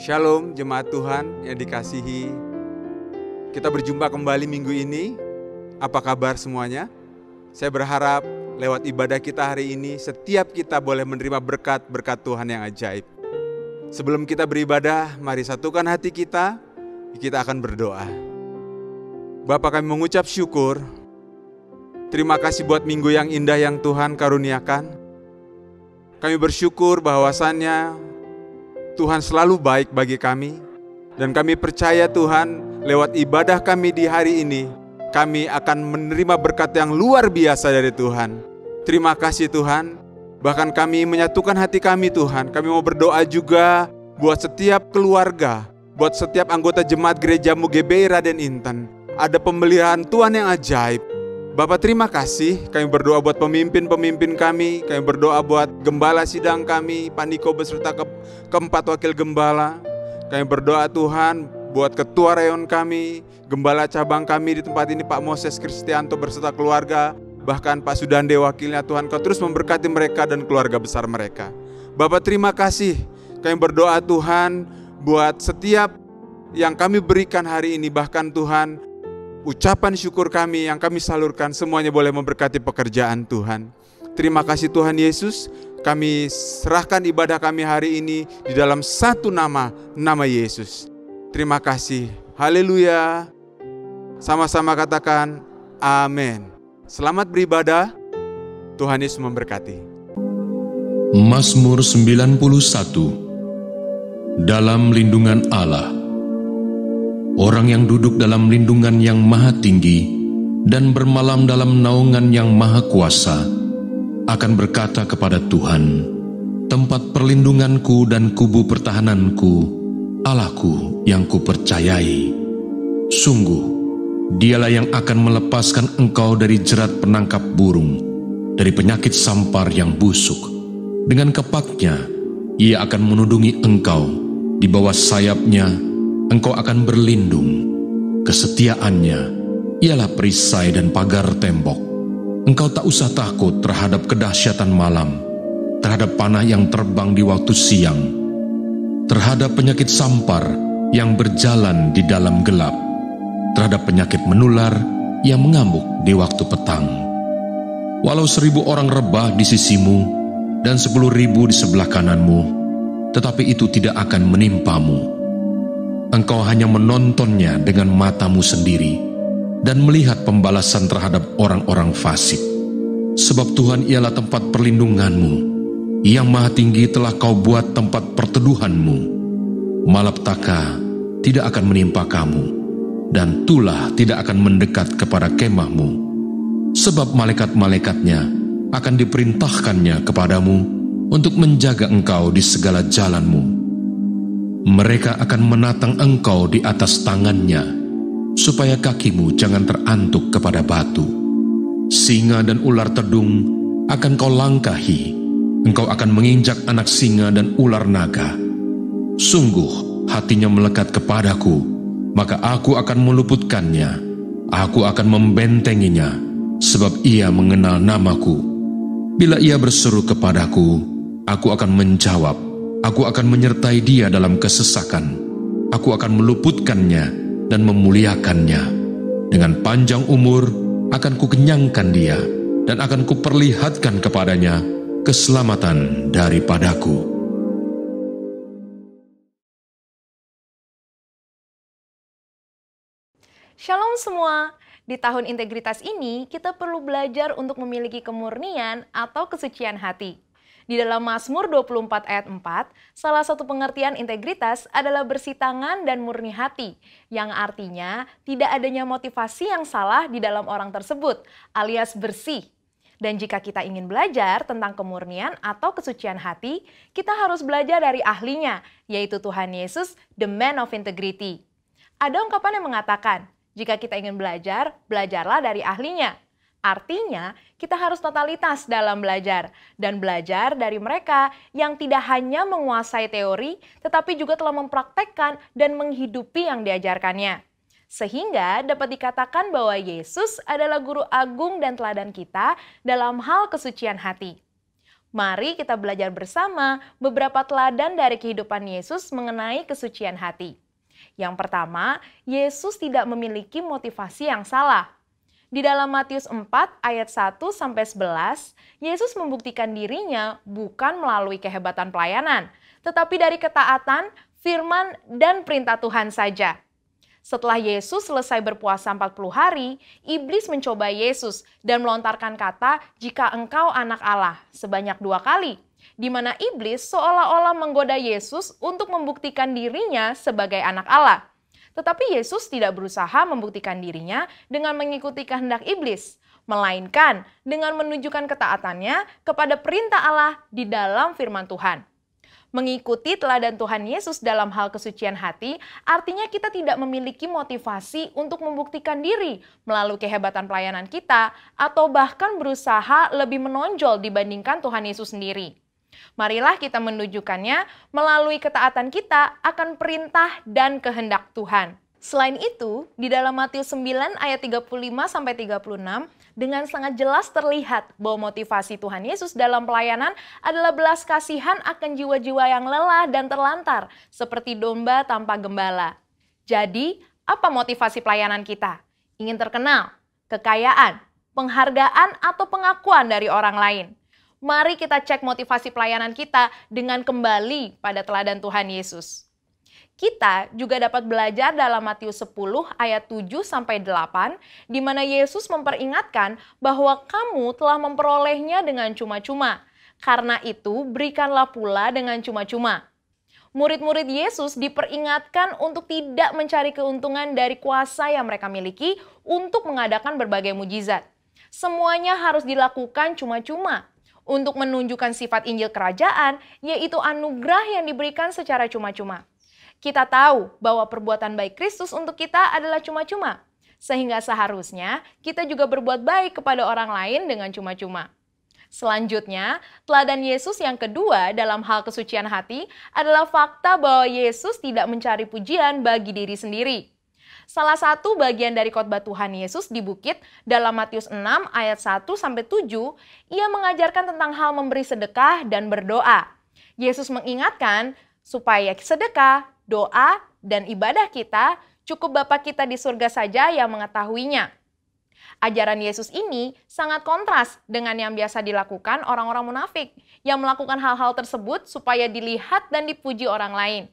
Shalom jemaat Tuhan yang dikasihi. Kita berjumpa kembali minggu ini. Apa kabar semuanya? Saya berharap lewat ibadah kita hari ini setiap kita boleh menerima berkat-berkat Tuhan yang ajaib. Sebelum kita beribadah, mari satukan hati kita akan berdoa. Bapa, kami mengucap syukur. Terima kasih buat minggu yang indah yang Tuhan karuniakan. Kami bersyukur bahwasannya Tuhan selalu baik bagi kami. Dan kami percaya Tuhan, lewat ibadah kami di hari ini, kami akan menerima berkat yang luar biasa dari Tuhan. Terima kasih Tuhan. Bahkan kami menyatukan hati kami Tuhan. Kami mau berdoa juga buat setiap keluarga, buat setiap anggota jemaat gerejamu GBI Raden Inten. Ada pemeliharaan Tuhan yang ajaib. Bapak terima kasih, kami berdoa buat pemimpin-pemimpin kami berdoa buat gembala sidang kami, Pak Niko beserta keempat wakil gembala. Kami berdoa Tuhan buat ketua rayon kami, gembala cabang kami di tempat ini Pak Moses Kristianto beserta keluarga, bahkan Pak Sudande wakilnya Tuhan, Kau terus memberkati mereka dan keluarga besar mereka. Bapak terima kasih, kami berdoa Tuhan buat setiap yang kami berikan hari ini, bahkan Tuhan, ucapan syukur kami yang kami salurkan semuanya boleh memberkati pekerjaan Tuhan. Terima kasih Tuhan Yesus, kami serahkan ibadah kami hari ini di dalam satu nama Yesus. Terima kasih, haleluya. Sama-sama katakan amin. Selamat beribadah, Tuhan Yesus memberkati. Mazmur 91. Dalam lindungan Allah. Orang yang duduk dalam lindungan yang maha tinggi dan bermalam dalam naungan yang maha kuasa akan berkata kepada Tuhan, tempat perlindunganku dan kubu pertahananku, Allahku yang kupercayai. Sungguh, Dialah yang akan melepaskan engkau dari jerat penangkap burung, dari penyakit sampar yang busuk. Dengan kepaknya, Ia akan menudungi engkau, di bawah sayapnya engkau akan berlindung. Kesetiaannya ialah perisai dan pagar tembok. Engkau tak usah takut terhadap kedahsyatan malam, terhadap panah yang terbang di waktu siang, terhadap penyakit sampar yang berjalan di dalam gelap, terhadap penyakit menular yang mengamuk di waktu petang. Walau 1.000 orang rebah di sisimu dan 10.000 di sebelah kananmu, tetapi itu tidak akan menimpamu. Engkau hanya menontonnya dengan matamu sendiri dan melihat pembalasan terhadap orang-orang fasik. Sebab Tuhan ialah tempat perlindunganmu, Yang Maha Tinggi telah kau buat tempat perteduhanmu. Malapetaka tidak akan menimpa kamu, dan tulah tidak akan mendekat kepada kemahmu. Sebab malaikat-malaikatnya akan diperintahkannya kepadamu untuk menjaga engkau di segala jalanmu. Mereka akan menatang engkau di atas tangannya, supaya kakimu jangan terantuk kepada batu. Singa dan ular tedung akan kau langkahi, engkau akan menginjak anak singa dan ular naga. Sungguh hatinya melekat kepadaku, maka aku akan meluputkannya. Aku akan membentenginya, sebab ia mengenal namaku. Bila ia berseru kepadaku, aku akan menjawab. Aku akan menyertai dia dalam kesesakan. Aku akan meluputkannya dan memuliakannya. Dengan panjang umur akan kukenyangkan dia, dan akan kuperlihatkan kepadanya keselamatan daripadaku. Shalom semua. Di tahun integritas ini, kita perlu belajar untuk memiliki kemurnian atau kesucian hati. Di dalam Mazmur 24 ayat 4, salah satu pengertian integritas adalah bersih tangan dan murni hati, yang artinya tidak adanya motivasi yang salah di dalam orang tersebut, alias bersih. Dan jika kita ingin belajar tentang kemurnian atau kesucian hati, kita harus belajar dari ahlinya, yaitu Tuhan Yesus, the man of integrity. Ada ungkapan yang mengatakan, jika kita ingin belajar, belajarlah dari ahlinya. Artinya, kita harus totalitas dalam belajar dan belajar dari mereka yang tidak hanya menguasai teori, tetapi juga telah mempraktekkan dan menghidupi yang diajarkannya. Sehingga dapat dikatakan bahwa Yesus adalah guru agung dan teladan kita dalam hal kesucian hati. Mari kita belajar bersama beberapa teladan dari kehidupan Yesus mengenai kesucian hati. Yang pertama, Yesus tidak memiliki motivasi yang salah. Di dalam Matius 4 ayat 1-11, Yesus membuktikan dirinya bukan melalui kehebatan pelayanan, tetapi dari ketaatan, firman, dan perintah Tuhan saja. Setelah Yesus selesai berpuasa 40 hari, iblis mencoba Yesus dan melontarkan kata, "Jika engkau anak Allah," sebanyak 2 kali, di mana iblis seolah-olah menggoda Yesus untuk membuktikan dirinya sebagai anak Allah. Tetapi Yesus tidak berusaha membuktikan dirinya dengan mengikuti kehendak iblis, melainkan dengan menunjukkan ketaatannya kepada perintah Allah di dalam firman Tuhan. Mengikuti teladan Tuhan Yesus dalam hal kesucian hati, artinya kita tidak memiliki motivasi untuk membuktikan diri melalui kehebatan pelayanan kita, atau bahkan berusaha lebih menonjol dibandingkan Tuhan Yesus sendiri. Marilah kita menunjukkannya melalui ketaatan kita akan perintah dan kehendak Tuhan. Selain itu, di dalam Matius 9 ayat 35-36, dengan sangat jelas terlihat bahwa motivasi Tuhan Yesus dalam pelayanan adalah belas kasihan akan jiwa-jiwa yang lelah dan terlantar, seperti domba tanpa gembala. Jadi, apa motivasi pelayanan kita? Ingin terkenal, kekayaan, penghargaan, atau pengakuan dari orang lain? Mari kita cek motivasi pelayanan kita dengan kembali pada teladan Tuhan Yesus. Kita juga dapat belajar dalam Matius 10 ayat 7-8, di mana Yesus memperingatkan bahwa kamu telah memperolehnya dengan cuma-cuma. Karena itu, berikanlah pula dengan cuma-cuma. Murid-murid Yesus diperingatkan untuk tidak mencari keuntungan dari kuasa yang mereka miliki untuk mengadakan berbagai mujizat. Semuanya harus dilakukan cuma-cuma untuk menunjukkan sifat Injil Kerajaan, yaitu anugerah yang diberikan secara cuma-cuma. Kita tahu bahwa perbuatan baik Kristus untuk kita adalah cuma-cuma, sehingga seharusnya kita juga berbuat baik kepada orang lain dengan cuma-cuma. Selanjutnya, teladan Yesus yang kedua dalam hal kesucian hati adalah fakta bahwa Yesus tidak mencari pujian bagi diri sendiri. Salah satu bagian dari khotbah Tuhan Yesus di bukit dalam Matius 6 ayat 1-7, ia mengajarkan tentang hal memberi sedekah dan berdoa. Yesus mengingatkan supaya sedekah, doa, dan ibadah kita cukup Bapa kita di surga saja yang mengetahuinya. Ajaran Yesus ini sangat kontras dengan yang biasa dilakukan orang-orang munafik yang melakukan hal-hal tersebut supaya dilihat dan dipuji orang lain.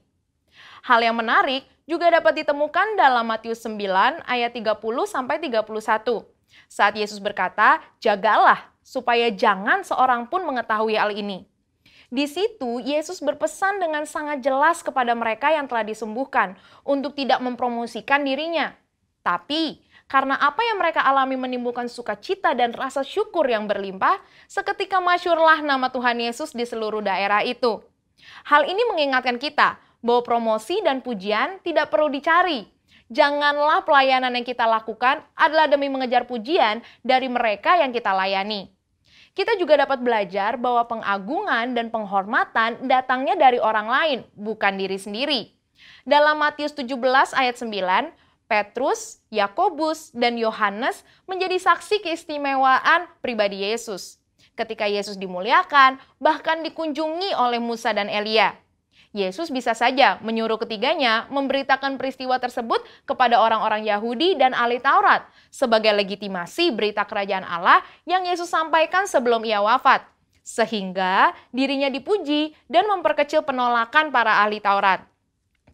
Hal yang menarik juga dapat ditemukan dalam Matius 9 ayat 30-31. Saat Yesus berkata, "Jagalah supaya jangan seorang pun mengetahui hal ini." Di situ, Yesus berpesan dengan sangat jelas kepada mereka yang telah disembuhkan untuk tidak mempromosikan dirinya. Tapi, karena apa yang mereka alami menimbulkan sukacita dan rasa syukur yang berlimpah, seketika masyhurlah nama Tuhan Yesus di seluruh daerah itu. Hal ini mengingatkan kita bahwa promosi dan pujian tidak perlu dicari. Janganlah pelayanan yang kita lakukan adalah demi mengejar pujian dari mereka yang kita layani. Kita juga dapat belajar bahwa pengagungan dan penghormatan datangnya dari orang lain, bukan diri sendiri. Dalam Matius 17 ayat 9, Petrus, Yakobus, dan Yohanes menjadi saksi keistimewaan pribadi Yesus. Ketika Yesus dimuliakan, bahkan dikunjungi oleh Musa dan Elia. Yesus bisa saja menyuruh ketiganya memberitakan peristiwa tersebut kepada orang-orang Yahudi dan ahli Taurat sebagai legitimasi berita kerajaan Allah yang Yesus sampaikan sebelum ia wafat, sehingga dirinya dipuji dan memperkecil penolakan para ahli Taurat.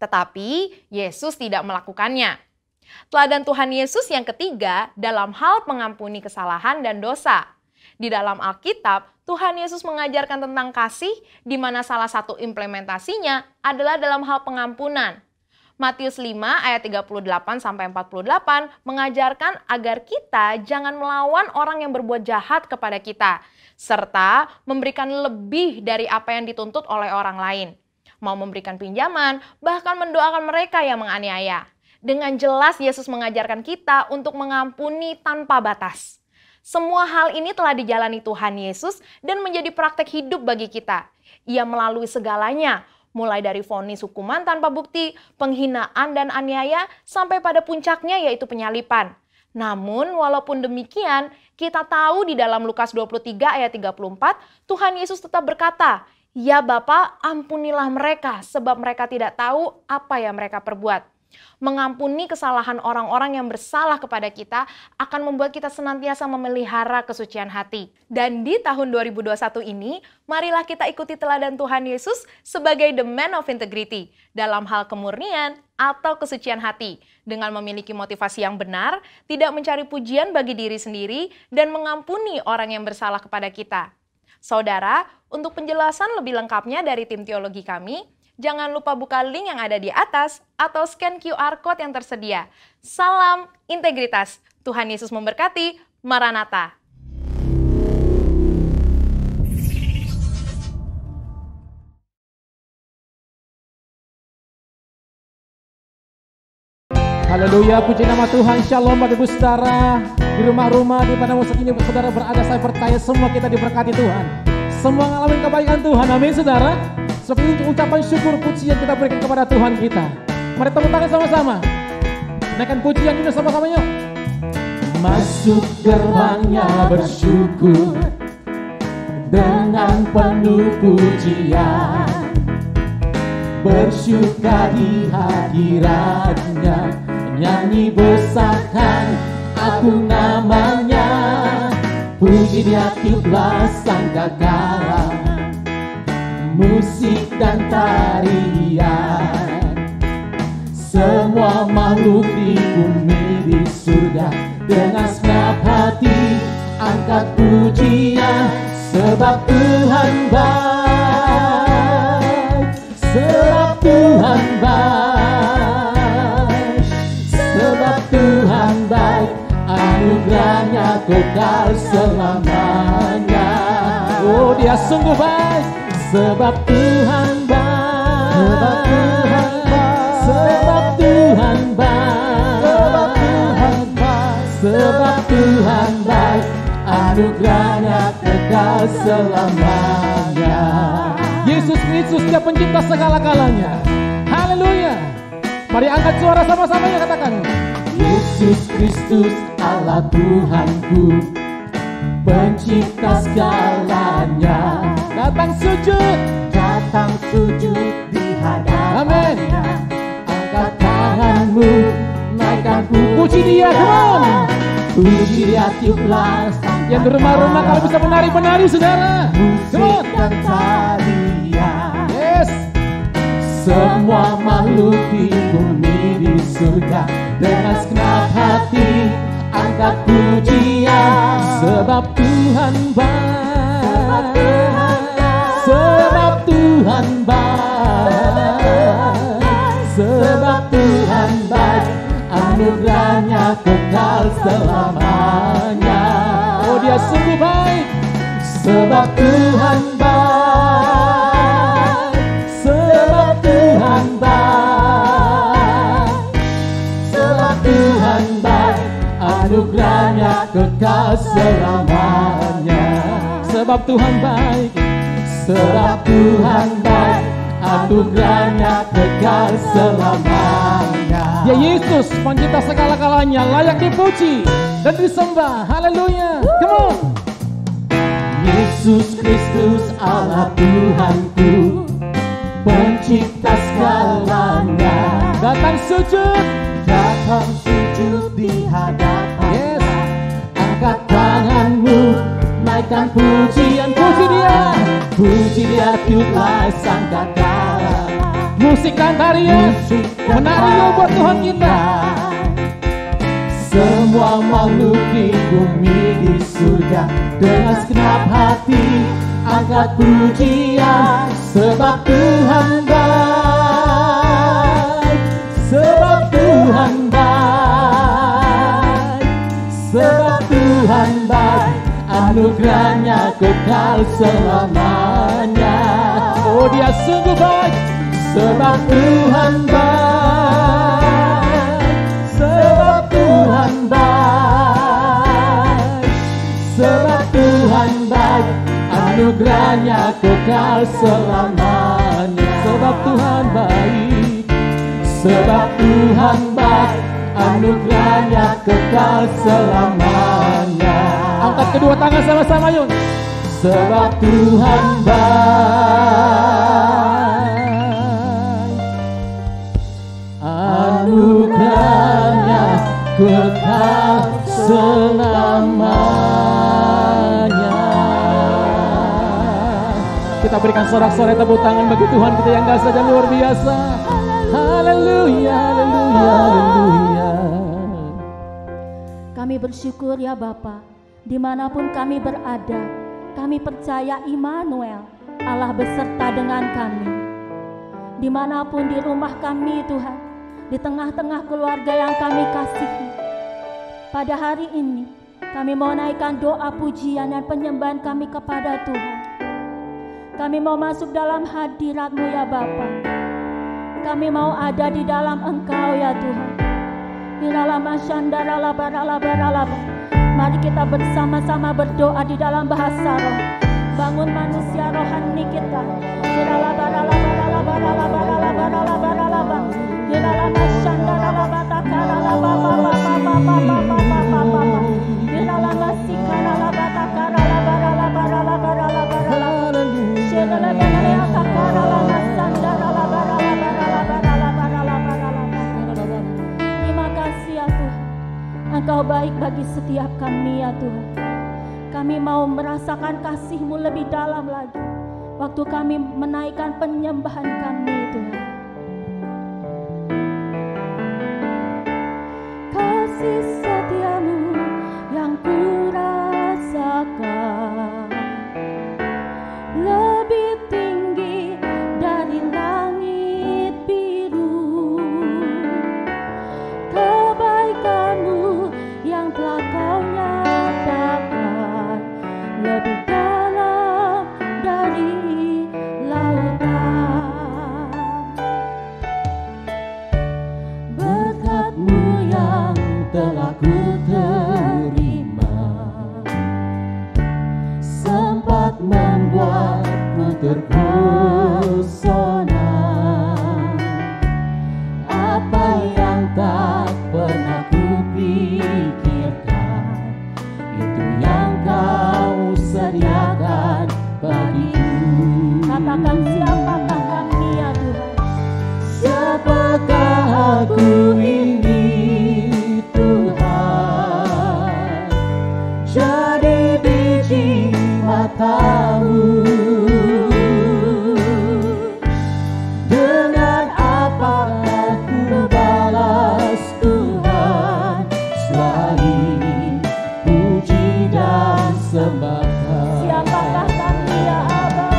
Tetapi Yesus tidak melakukannya. Teladan Tuhan Yesus yang ketiga dalam hal mengampuni kesalahan dan dosa. Di dalam Alkitab, Tuhan Yesus mengajarkan tentang kasih, di mana salah satu implementasinya adalah dalam hal pengampunan. Matius 5 ayat 38-48 mengajarkan agar kita jangan melawan orang yang berbuat jahat kepada kita, serta memberikan lebih dari apa yang dituntut oleh orang lain. Mau memberikan pinjaman, bahkan mendoakan mereka yang menganiaya. Dengan jelas Yesus mengajarkan kita untuk mengampuni tanpa batas. Semua hal ini telah dijalani Tuhan Yesus dan menjadi praktek hidup bagi kita. Ia melalui segalanya, mulai dari vonis hukuman tanpa bukti, penghinaan dan aniaya, sampai pada puncaknya yaitu penyalipan. Namun walaupun demikian, kita tahu di dalam Lukas 23 ayat 34, Tuhan Yesus tetap berkata, "Ya Bapa, ampunilah mereka, sebab mereka tidak tahu apa yang mereka perbuat." Mengampuni kesalahan orang-orang yang bersalah kepada kita akan membuat kita senantiasa memelihara kesucian hati. Dan di tahun 2021 ini, marilah kita ikuti teladan Tuhan Yesus sebagai the man of integrity dalam hal kemurnian atau kesucian hati, dengan memiliki motivasi yang benar, tidak mencari pujian bagi diri sendiri, dan mengampuni orang yang bersalah kepada kita. Saudara, untuk penjelasan lebih lengkapnya dari tim teologi kami, jangan lupa buka link yang ada di atas atau scan QR Code yang tersedia. Salam integritas. Tuhan Yesus memberkati. Maranatha. Haleluya, puji nama Tuhan. Shalom Bapak Ibu Saudara, di rumah-rumah, di mana saat ini saudara berada, saya percaya semua kita diberkati Tuhan. Semua ngalamin kebaikan Tuhan, amin saudara. Sebab itu ucapan syukur pujian kita berikan kepada Tuhan kita. Mari tepuk tangan sama-sama. Naikkan pujian ini sama-sama yuk. Masuk gerbangnya bersyukur dengan penuh pujian, bersyukur di hadiratnya, nyanyi besarkan agung namanya, puji dia tiuplah sangkakala, musik dan tarian, semua makhluk di bumi di surga dengan segenap hati angkat pujian, sebab Tuhan baik, sebab Tuhan baik, sebab Tuhan baik, anugerahnya kekal selamanya. Oh, dia sungguh baik. Sebab Tuhan baik, sebab Tuhan baik, sebab Tuhan baik, sebab Tuhan baik, sebab Tuhan baik, anugerahnya kekal selamanya. Yesus Kristus dia pencipta segala-galanya. Haleluya. Mari angkat suara sama-sama ya, katakan. Yesus Kristus Allah Tuhanku, pencipta segalanya, datang sujud di hadapannya. Angkat tanganmu, naikkan puji dia, come on. Puji dia tiuplah sangkakala. Yang di rumah-rumah kalau bisa menari-menari saudara, come on. Yes. Semua makhluk di bumi di surga dengan segenap hati angkat pujian, sebab Tuhan baik, sebab Tuhan baik, sebab Tuhan baik, anugerahnya kekal selamanya. Oh, dia sungguh baik. Sebab Tuhan baik, sebab Tuhan baik, sebab Tuhan baik, anugerahnya kekal selamanya. Sebab Tuhan baik, sebab Tuhan baik, anugerahnya kekal selamanya. Ya Yesus pencipta segala-galanya, layak dipuji dan disembah. Haleluya. Come on. Yesus Kristus Allah Tuhanku, pencipta segalanya, datang sujud di hadapan. Yes. Angkat tanganmu, naikkan pujian, puji dia tiuplah sangkakala, musik dan tarian, menari buat Tuhan kita. Semua makhluk di bumi di surga dengan segenap hati angkat pujian, sebab Tuhan baik, sebab Tuhan baik, sebab Tuhan baik, anugerahnya kekal selamanya. Oh, dia sungguh baik. Sebab Tuhan baik, sebab Tuhan baik, sebab Tuhan baik, anugerahnya kekal selamanya. Sebab Tuhan baik, sebab Tuhan baik, anugerahnya kekal selamanya. Angkat kedua tangan sama-sama yuk. Sebab Tuhan baik, anugerahnya kekal selamanya. Kita berikan sorak-sorai tepuk tangan bagi Tuhan kita yang dahsyat dan luar biasa. Haleluya, haleluya, haleluya. Kami bersyukur ya Bapa, dimanapun kami berada, kami percaya Immanuel, Allah beserta dengan kami. Dimanapun di rumah kami Tuhan, di tengah-tengah keluarga yang kami kasihi, pada hari ini kami mau naikkan doa pujian dan penyembahan kami kepada Tuhan. Kami mau masuk dalam hadirat-Mu ya Bapa. Kami mau ada di dalam Engkau ya Tuhan. Mari kita bersama-sama berdoa di dalam bahasa roh. Bangun manusia rohani kita. Terima kasih ya Tuhan, Engkau baik bagi setiap kami ya Tuhan. Kami mau merasakan kasih-Mu lebih dalam lagi waktu kami menaikkan penyembahan kami Tuhan. Kasih setia-Mu yang kurasakan lebih tinggi dari langit biru. Kebaikan-Mu yang telah Kau nyatakan lebih dalam dari lautan. Berkat-Mu yang telah ku terima sempat membuatku terpesona. Apa yang tak pernah ku pikirkan, itu yang Kau sediakan bagiku. Katakan, siapakah kami ya Tuhan? Siapakah aku ini Tuhan? Jadi biji mata-Mu. Dengan apa aku balas Tuhan selain puji dan sembah? Siapakah kami ya Aba?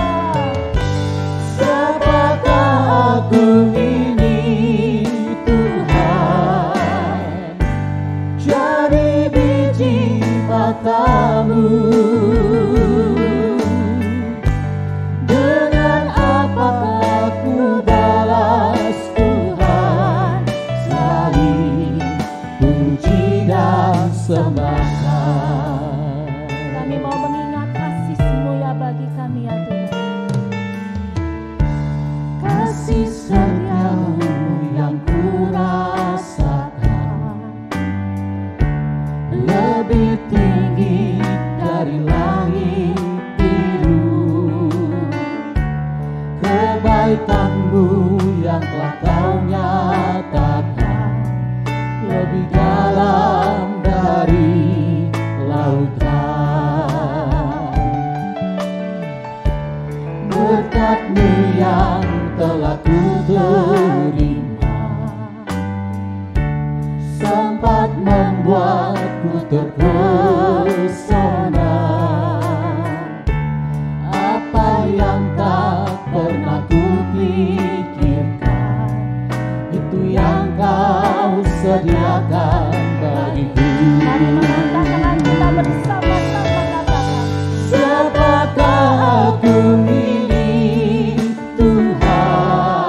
Siapakah aku ini Tuhan? Jadi biji mata-Mu. Dengan apakah aku balas Tuhan selain puji dan sembahkan? Kami mau mengingat kasih-Mu ya bagi kami ya Tuhan. Kasih setia-Mu yang kurasakan lebih tinggi dari langit biru. Kebaikan-Mu yang telah Kau nyatakan lebih dalam dari lautan. Berkat-Mu yang telah ku terima sempat membuatku terpesona. Apa yang tak pernah ku pikirkan, itu yang Kau sediakan bagiku. Mari mengangkat tangan kita bersama-sama katakan, siapakah aku ini Tuhan?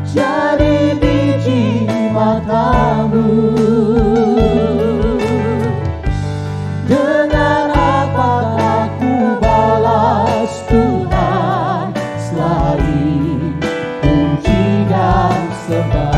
Jadi biji mata-Mu. Dengan apakah ku balas Tuhan selain puji dan sembah?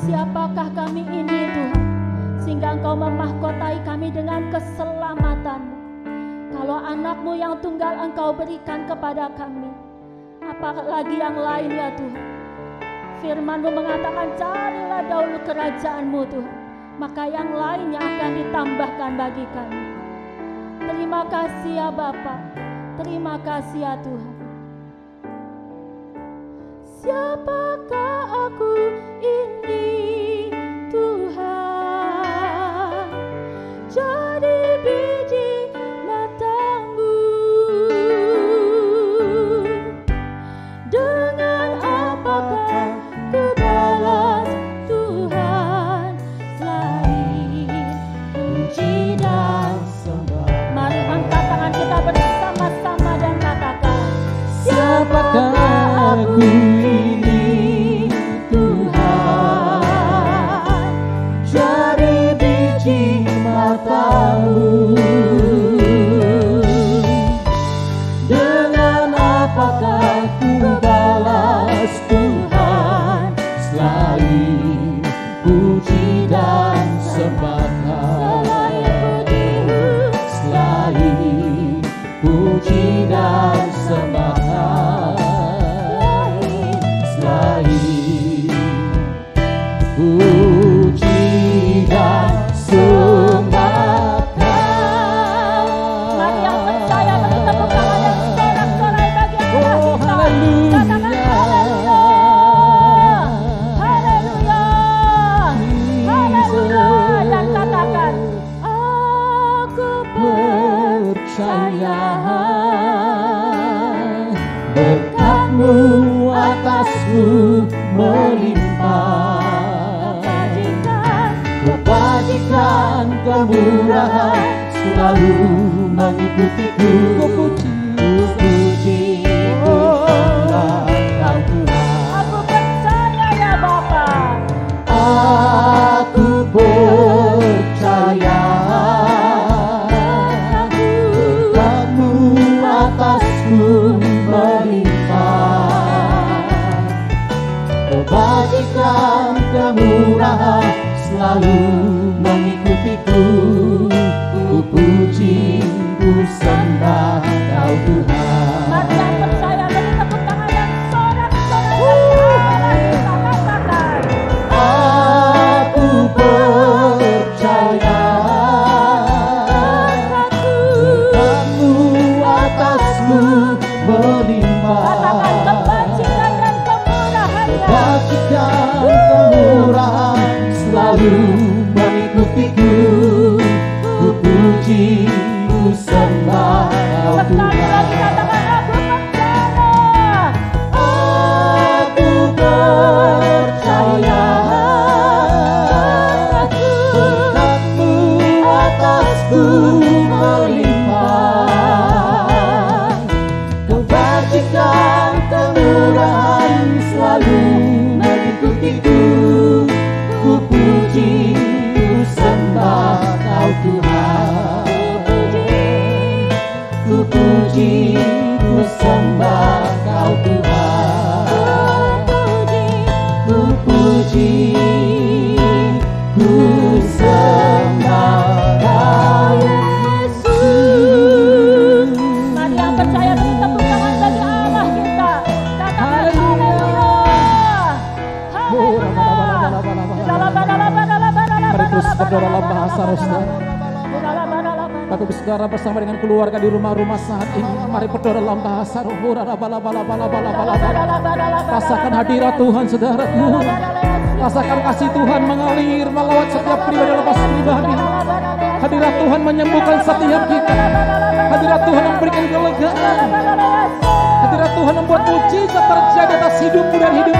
siapakah kami ini Tuhan, sehingga Engkau memahkotai kami dengan keselamatan-Mu. Kalau anak-Mu yang tunggal Engkau berikan kepada kami, apalagi yang lain ya Tuhan. Firman-Mu mengatakan, carilah dahulu kerajaan-Mu Tuhan, maka yang lainnya akan ditambahkan bagi kami. Terima kasih ya Bapa, terima kasih ya Tuhan. Siapakah aku ini Tuhan, jadi biji mata-Mu. Dengan apakah ku balas Tuhan, selain puji dan sembah. Mari angkat tangan kita bersama-sama dan katakan, siapakah aku ini Tuhan, jadi biji mata-Mu. Dengan apakah ku balas Tuhan, selain puji dan sembah. Selain puji dan sembah. Selain puji dan sembah. Mari yang percaya beri tepuk tangan dan sorak-sorai bagi Allah kita. Katakan haleluya, haleluya, haleluya, dan katakan, aku percaya berkat-Mu atasku melimpah. Kebajikan, kemurahan selalu mengikutiku. Ku puji, ku sembah Kau Tuhan. Aku percaya ya Bapa. Aku percaya berkat-Mu atasku melimpah. Kebajikan, kemurahan selalu mengikutiku. Ku puji, ku sembah Kau Tuhan. Mari yang percaya beri tepuk tangan dan sorak-sorai bagi Allah kita. Katakan, aku percaya berkat-Mu atasku melimpah. Katakan, kebajikan dan kemurahan-Nya, kebajikan, kemurahan selalu mengikutiku. Ku puji, ku sembah Kau Tuhan. Sekali lagi katakan, aku percaya. Aku percaya berkat-Mu atasku melimpah. Kebajikan, kemurahan selalu mengikutiku. Ku puji, ku sembah Kau Tuhan. Ku puji, ku sembah Kau Tuhan. Ku puji, ku sembah Kau Yesus. Mari yang percaya beri tepuk tangan bagi Allah kita. Katakan haleluya, haleluya. Mari terus berdoa dalam bahasa roh saudara. Bapak Ibu Saudara bersama dengan keluarga di rumah-rumah saat ini, mari berdoa dalam bahasa roh. Rasakan hadirat Tuhan saudara. Rasakan kasih Tuhan mengalir melawat setiap pribadi lepas pribadi. Hadirat Tuhan menyembuhkan setiap kita. Hadirat Tuhan memberikan kelegaan. Hadirat Tuhan membuat mujizat terjadi atas hidupmu dan hidup.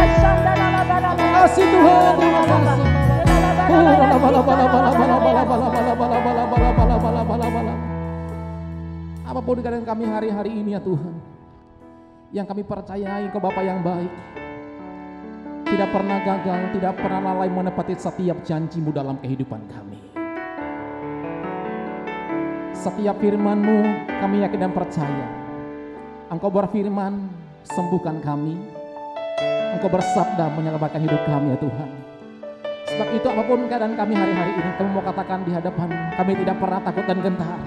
Terima kasih Tuhan, terima kasih. Apapun keadaan kami hari-hari ini ya Tuhan, yang kami percayai Engkau Bapa yang baik, tidak pernah gagal, tidak pernah lalai menepati setiap janji-Mu dalam kehidupan kami. Setiap firman-Mu kami yakin dan percaya. Engkau berfirman, sembuhkan kami. Engkau bersabda menyelamatkan hidup kami ya Tuhan. Sebab itu apapun keadaan kami hari-hari ini, kami mau katakan di hadapan kami tidak pernah takut dan gentar.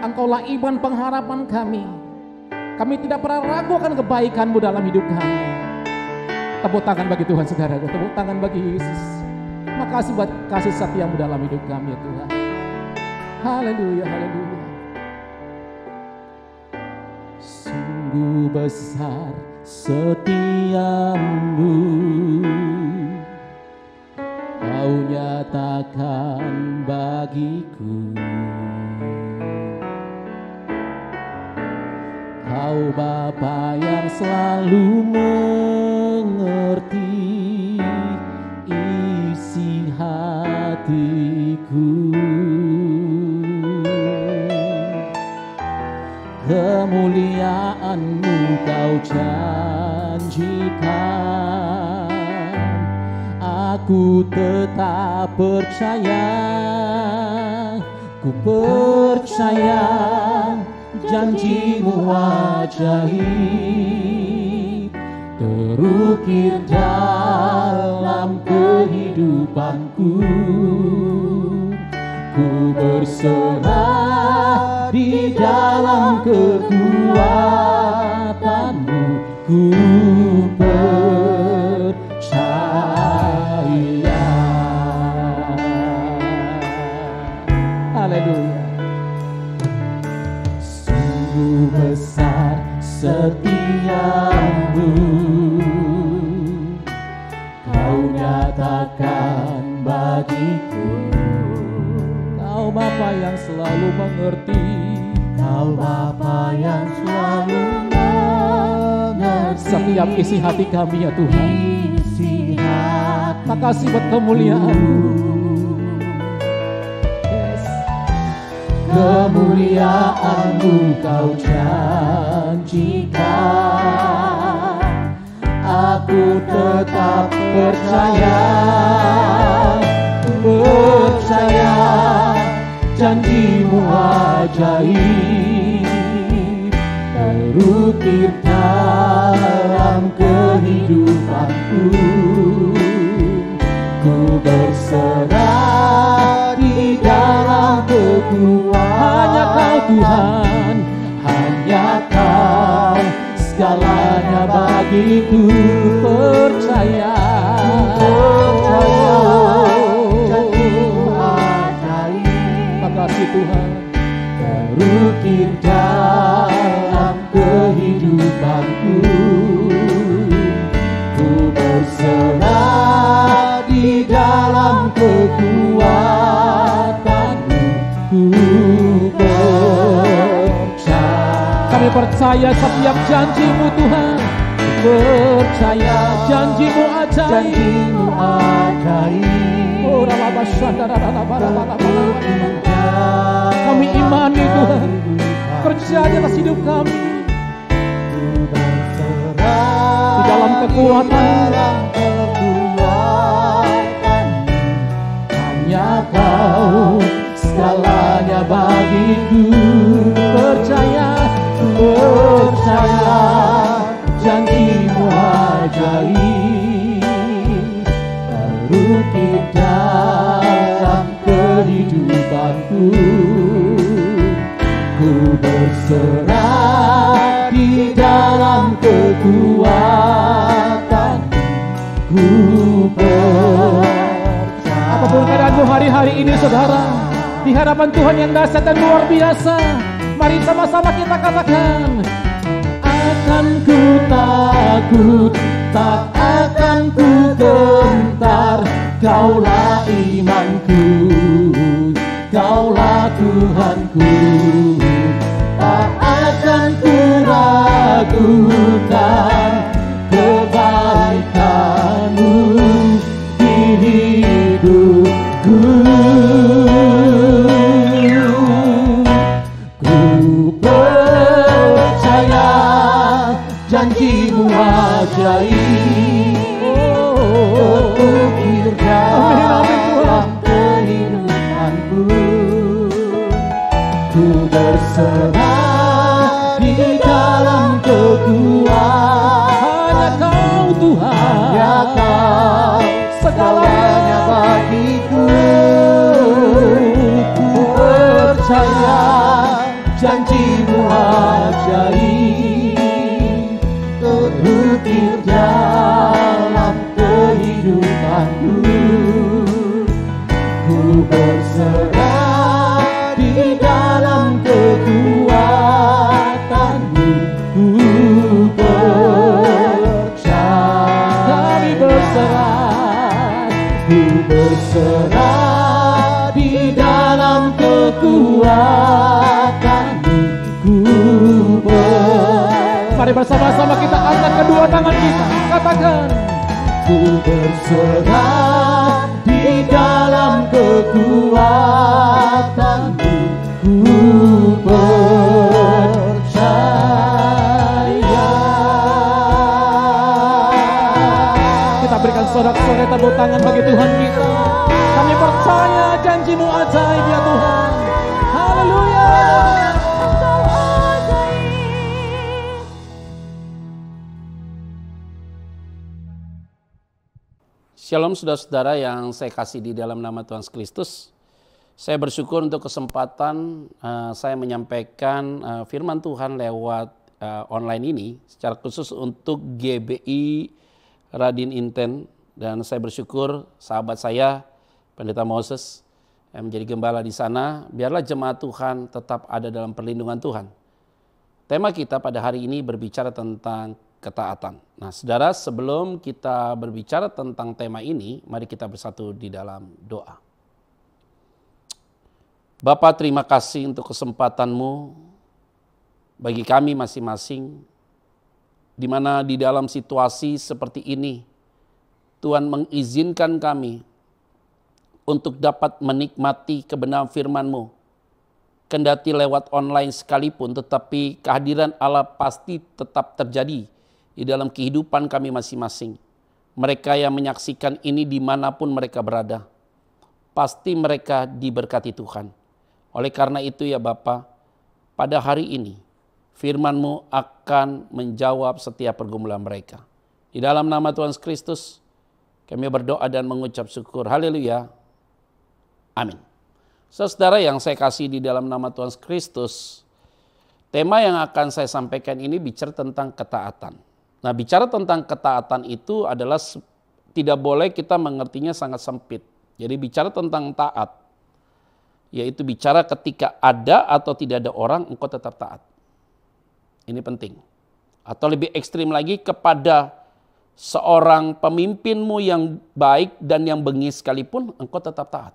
Engkaulah iman pengharapan kami. Kami tidak pernah ragu akan kebaikan-Mu dalam hidup kami. Tepuk tangan bagi Tuhan saudaraku, tepuk tangan bagi Yesus. Makasih buat kasih setia-Mu dalam hidup kami ya Tuhan. Haleluya, haleluya. Sungguh besar setia-Mu, Kau nyatakan bagiku. Kau Bapa yang selalu mengerti isi hatiku. Kemuliaan-Mu Kau janjikan, aku tetap percaya, ku percaya janji-Mu ajaib terukir dalam kehidupanku. Ku berserah di dalam kekuatan-Mu, ku percaya. Haleluya. Sungguh besar setia-Mu, Kau nyatakan bagiku. Kau Bapa yang selalu mengerti, Kau Bapa yang selalu mengerti setiap isi hati kami ya Tuhan. Isi hati. Makasih buat kemuliaan-Mu. Yes. Kemuliaan-Mu Kau janjikan, aku tetap percaya, percaya janji-Mu ajaib terukir dalam kehidupanku. Ku berserah di dalam kekuatan hanya Kau Tuhan, hanya Kau segalanya bagiku. Percaya, percaya janji-Mu ajaib. Makasih Tuhan, terukir dalam kehidupanku. Ku berserah di dalam kekuatan-Mu, ku percaya. Kami percaya setiap janji-Mu Tuhan, percaya janji-Mu ajaib, janji-Mu ajaib. Oh, kami imani Tuhan, kerja di atas hidup kami di dalam kekuatan, hanya Kau segalanya bagiku. Percaya, percaya janji-Mu ajaib terukir dalam kehidupanku. Ku berserah di dalam kekuatan-Ku, percaya. Apapun keadaanmu hari-hari ini saudara, di hadapan Tuhan yang dahsyat dan luar biasa, mari sama-sama kita katakan, akan ku takut, tak akan ku gentar. Kaulah imanku, Kaulah Tuhanku, tak akan ku ragukan kebaikan-Mu di hidupku. Ku percaya janji-Mu ajaib terukir dalam kehidupanku. Ku berserah di dalam kekuatan hanya Kau Tuhan, hanya Kau segalanya baik berserah di dalam kekuatan-Mu. Mari bersama-sama kita angkat kedua tangan kita, katakan, ku berserah di dalam kekuatan-Mu, ku percaya. Kita berikan sorak-sorai tepuk tangan bagi Tuhan kita. Kami percaya janji-Mu ajaib ya Tuhan. Haleluya. Shalom saudara-saudara yang saya kasih di dalam nama Tuhan Yesus Kristus. Saya bersyukur untuk kesempatan saya menyampaikan firman Tuhan lewat online ini secara khusus untuk GBI Radin Inten, dan saya bersyukur sahabat saya Pendeta Moses yang menjadi gembala di sana. Biarlah jemaat Tuhan tetap ada dalam perlindungan Tuhan. Tema kita pada hari ini berbicara tentang ketaatan. Nah, saudara, sebelum kita berbicara tentang tema ini, mari kita bersatu di dalam doa. Bapa, terima kasih untuk kesempatan-Mu bagi kami masing-masing, di mana di dalam situasi seperti ini, Tuhan mengizinkan kami untuk dapat menikmati kebenaran firman-Mu. Kendati lewat online sekalipun, tetapi kehadiran Allah pasti tetap terjadi di dalam kehidupan kami masing-masing. Mereka yang menyaksikan ini dimanapun mereka berada, pasti mereka diberkati Tuhan. Oleh karena itu ya Bapa, pada hari ini firman-Mu akan menjawab setiap pergumulan mereka. Di dalam nama Tuhan Yesus Kristus, kami berdoa dan mengucap syukur. Haleluya. Amin. Saudara yang saya kasih di dalam nama Tuhan Yesus Kristus, tema yang akan saya sampaikan ini bicara tentang ketaatan. Nah, bicara tentang ketaatan itu adalah tidak boleh kita mengertinya sangat sempit. Jadi bicara tentang taat, yaitu bicara ketika ada atau tidak ada orang, engkau tetap taat. Ini penting. Atau lebih ekstrim lagi, kepada seorang pemimpinmu yang baik dan yang bengis sekalipun, engkau tetap taat.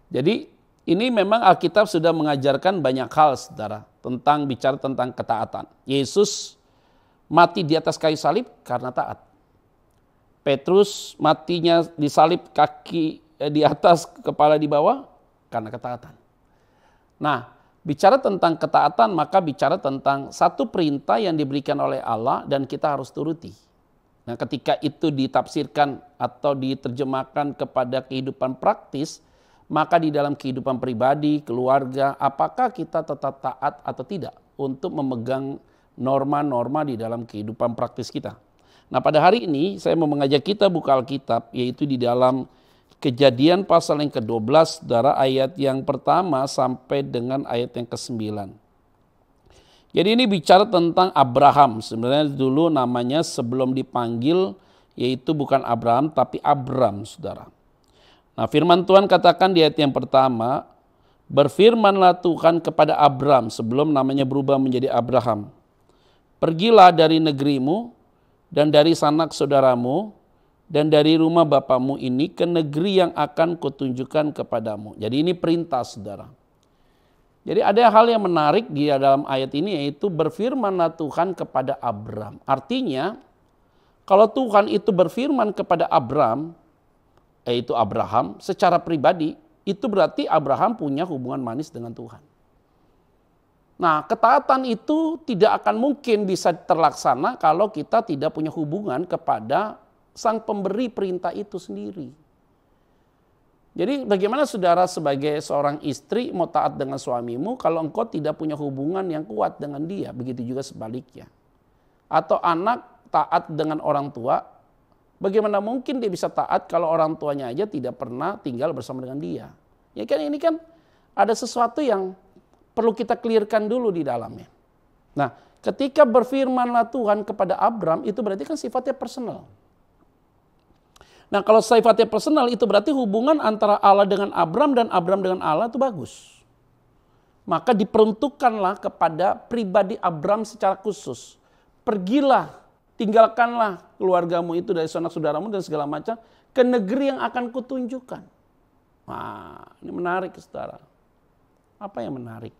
Jadi ini memang Alkitab sudah mengajarkan banyak hal, saudara, tentang bicara tentang ketaatan. Yesus mati di atas kayu salib karena taat. Petrus matinya disalib, kaki di atas, kepala di bawah, karena ketaatan. Nah, bicara tentang ketaatan, maka bicara tentang satu perintah yang diberikan oleh Allah dan kita harus turuti. Nah, ketika itu ditafsirkan atau diterjemahkan kepada kehidupan praktis, maka di dalam kehidupan pribadi, keluarga, apakah kita tetap taat atau tidak untuk memegang norma-norma di dalam kehidupan praktis kita. Nah, pada hari ini saya mau mengajak kita buka Alkitab, yaitu di dalam Kejadian pasal yang ke-12, saudara, ayat yang pertama sampai dengan ayat yang ke-9. Jadi ini bicara tentang Abraham. Sebenarnya dulu namanya sebelum dipanggil, yaitu bukan Abraham tapi Abram, saudara. Nah, firman Tuhan katakan di ayat yang pertama, berfirmanlah Tuhan kepada Abram sebelum namanya berubah menjadi Abraham. Pergilah dari negerimu dan dari sanak saudaramu dan dari rumah bapamu ini ke negeri yang akan kutunjukkan kepadamu. Jadi ini perintah, saudara. Jadi ada hal yang menarik di dalam ayat ini, yaitu berfirmanlah Tuhan kepada Abram. Artinya kalau Tuhan itu berfirman kepada Abram, yaitu Abraham secara pribadi, itu berarti Abraham punya hubungan manis dengan Tuhan. Nah, ketaatan itu tidak akan mungkin bisa terlaksana kalau kita tidak punya hubungan kepada sang pemberi perintah itu sendiri. Jadi bagaimana saudara sebagai seorang istri mau taat dengan suamimu kalau engkau tidak punya hubungan yang kuat dengan dia? Begitu juga sebaliknya. Atau anak taat dengan orang tua, bagaimana mungkin dia bisa taat kalau orang tuanya aja tidak pernah tinggal bersama dengan dia? Ya kan, ini kan ada sesuatu yang perlu kita clearkan dulu di dalamnya. Nah, ketika berfirmanlah Tuhan kepada Abram, itu berarti kan sifatnya personal. Nah, kalau sifatnya personal, itu berarti hubungan antara Allah dengan Abram dan Abram dengan Allah itu bagus. Maka diperuntukkanlah kepada pribadi Abram secara khusus. Pergilah, tinggalkanlah keluargamu itu dari sanak saudaramu dan segala macam, ke negeri yang akan kutunjukkan. Nah, ini menarik saudara. Apa yang menarik?